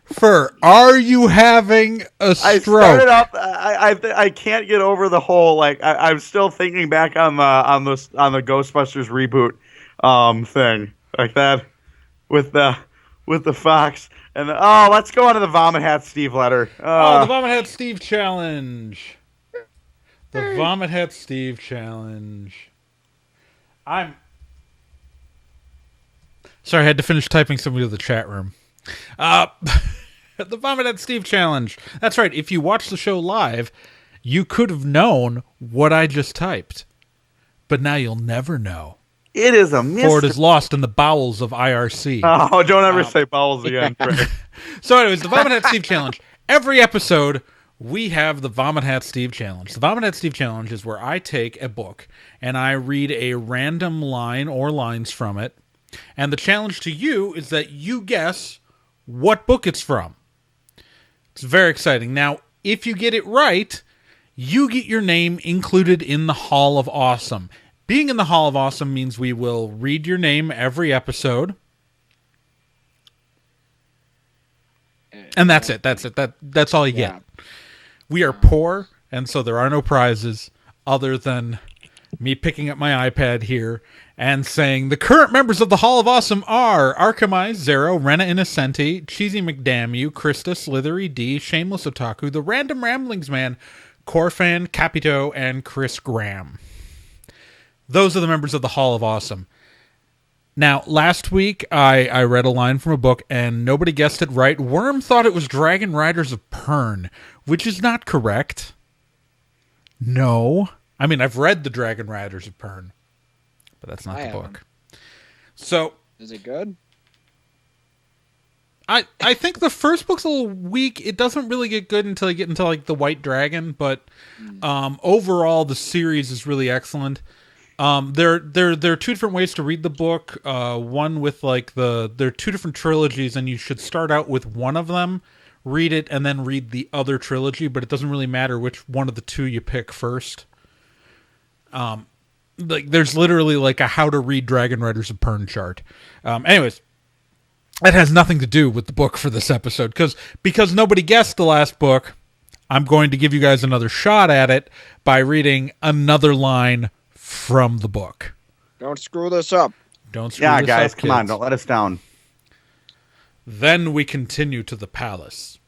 Fur, are you having a stroke? I started off. I can't get over the whole I'm still thinking back on the Ghostbusters reboot thing like that with the fox and let's go on to the Vomit Hat Steve letter. The Vomit Hat Steve challenge. The Vomit Hat Steve challenge. I'm sorry, I had to finish typing somebody to the chat room. The Vomit Hat Steve challenge. That's right. If you watch the show live, you could have known what I just typed, but now you'll never know. It is a mystery. For it is lost in the bowels of IRC. Oh, don't ever say bowels again. So anyways, the Vomit Hat Steve challenge. Every episode, we have the Vomit Hat Steve challenge. The Vomit Hat Steve challenge is where I take a book and I read a random line or lines from it. And the challenge to you is that you guess what book it's from. It's very exciting. Now, if you get it right, you get your name included in the Hall of Awesome. Being in the Hall of Awesome means we will read your name every episode. And that's it. That's all you get. We are poor, and so there are no prizes other than me picking up my iPad here and saying the current members of the Hall of Awesome are Archimize, Zero, Rena Innocenti, Cheesy McDamn, Krista, Slithery D, Shameless Otaku, The Random Ramblings Man, Corfan, Capito, and Chris Graham. Those are the members of the Hall of Awesome. Now, last week, I read a line from a book, and nobody guessed it right. Worm thought it was Dragon Riders of Pern, which is not correct. No. I mean, I've read the Dragon Riders of Pern, but that's not the book. So, is it good? I think the first book's a little weak. It doesn't really get good until you get into like the White Dragon, but overall, the series is really excellent. There are two different ways to read the book. One with there are two different trilogies, and you should start out with one of them, read it, and then read the other trilogy. But it doesn't really matter which one of the two you pick first. like there's literally like a how to read Dragon Riders of Pern chart. Anyways, that has nothing to do with the book for this episode because nobody guessed the last book. I'm going to give you guys another shot at it by reading another line from the book. Don't screw this up. Don't screw this guys, up, come on, don't let us down. Then we continue to the palace.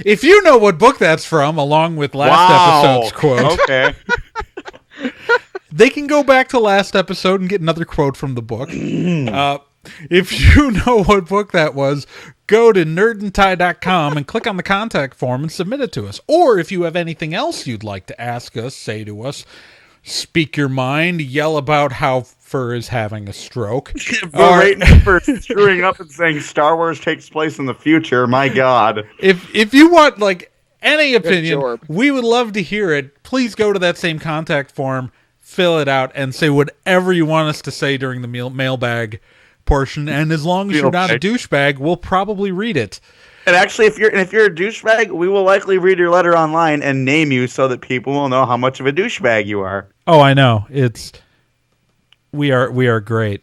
If you know what book that's from, along with last episode's quote, okay, they can go back to last episode and get another quote from the book. If you know what book that was, go to nerdandtie.com and click on the contact form and submit it to us. Or if you have anything else you'd like to ask us, say to us, speak your mind, yell about how Fur is having a stroke. Berating for screwing up and saying Star Wars takes place in the future. My God. If you want like any opinion, Jorb. we would love to hear it. Please go to that same contact form, fill it out, and say whatever you want us to say during the mailbag portion. And as long as you're not a douchebag, we'll probably read it. And actually, if you're a douchebag, we will likely read your letter online and name you so that people will know how much of a douchebag you are. Oh, I know. We are great.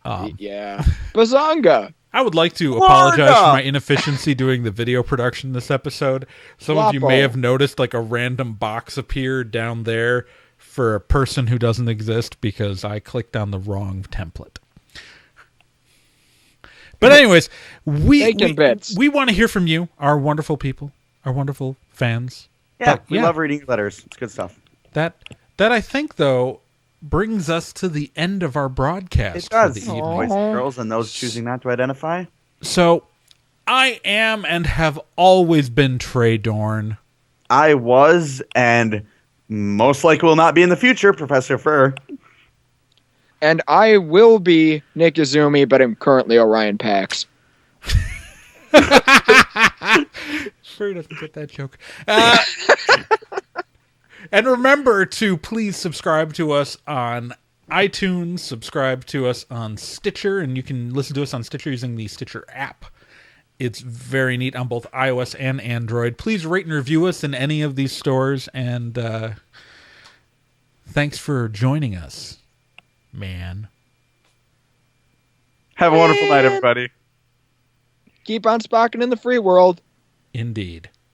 Yeah. Bazonga. I would like to apologize for my inefficiency doing the video production this episode. Some of you may have noticed like a random box appear down there for a person who doesn't exist because I clicked on the wrong template. But anyways, we want to hear from you, our wonderful people, our wonderful fans. Yeah, we love reading your letters. It's good stuff. That I think, though, brings us to the end of our broadcast. It does. For the evening. Boys and girls and those choosing not to identify. So, I am and have always been Trae Dorn. I was and most likely will not be in the future, Professor Fur. And I will be Nick Izumi, but I'm currently Orion Pax. Fur doesn't get that joke. And remember to please subscribe to us on iTunes, subscribe to us on Stitcher, and you can listen to us on Stitcher using the Stitcher app. It's very neat on both iOS and Android. Please rate and review us in any of these stores, and thanks for joining us, man. Have a wonderful night, everybody. Keep on spocking in the free world. Indeed.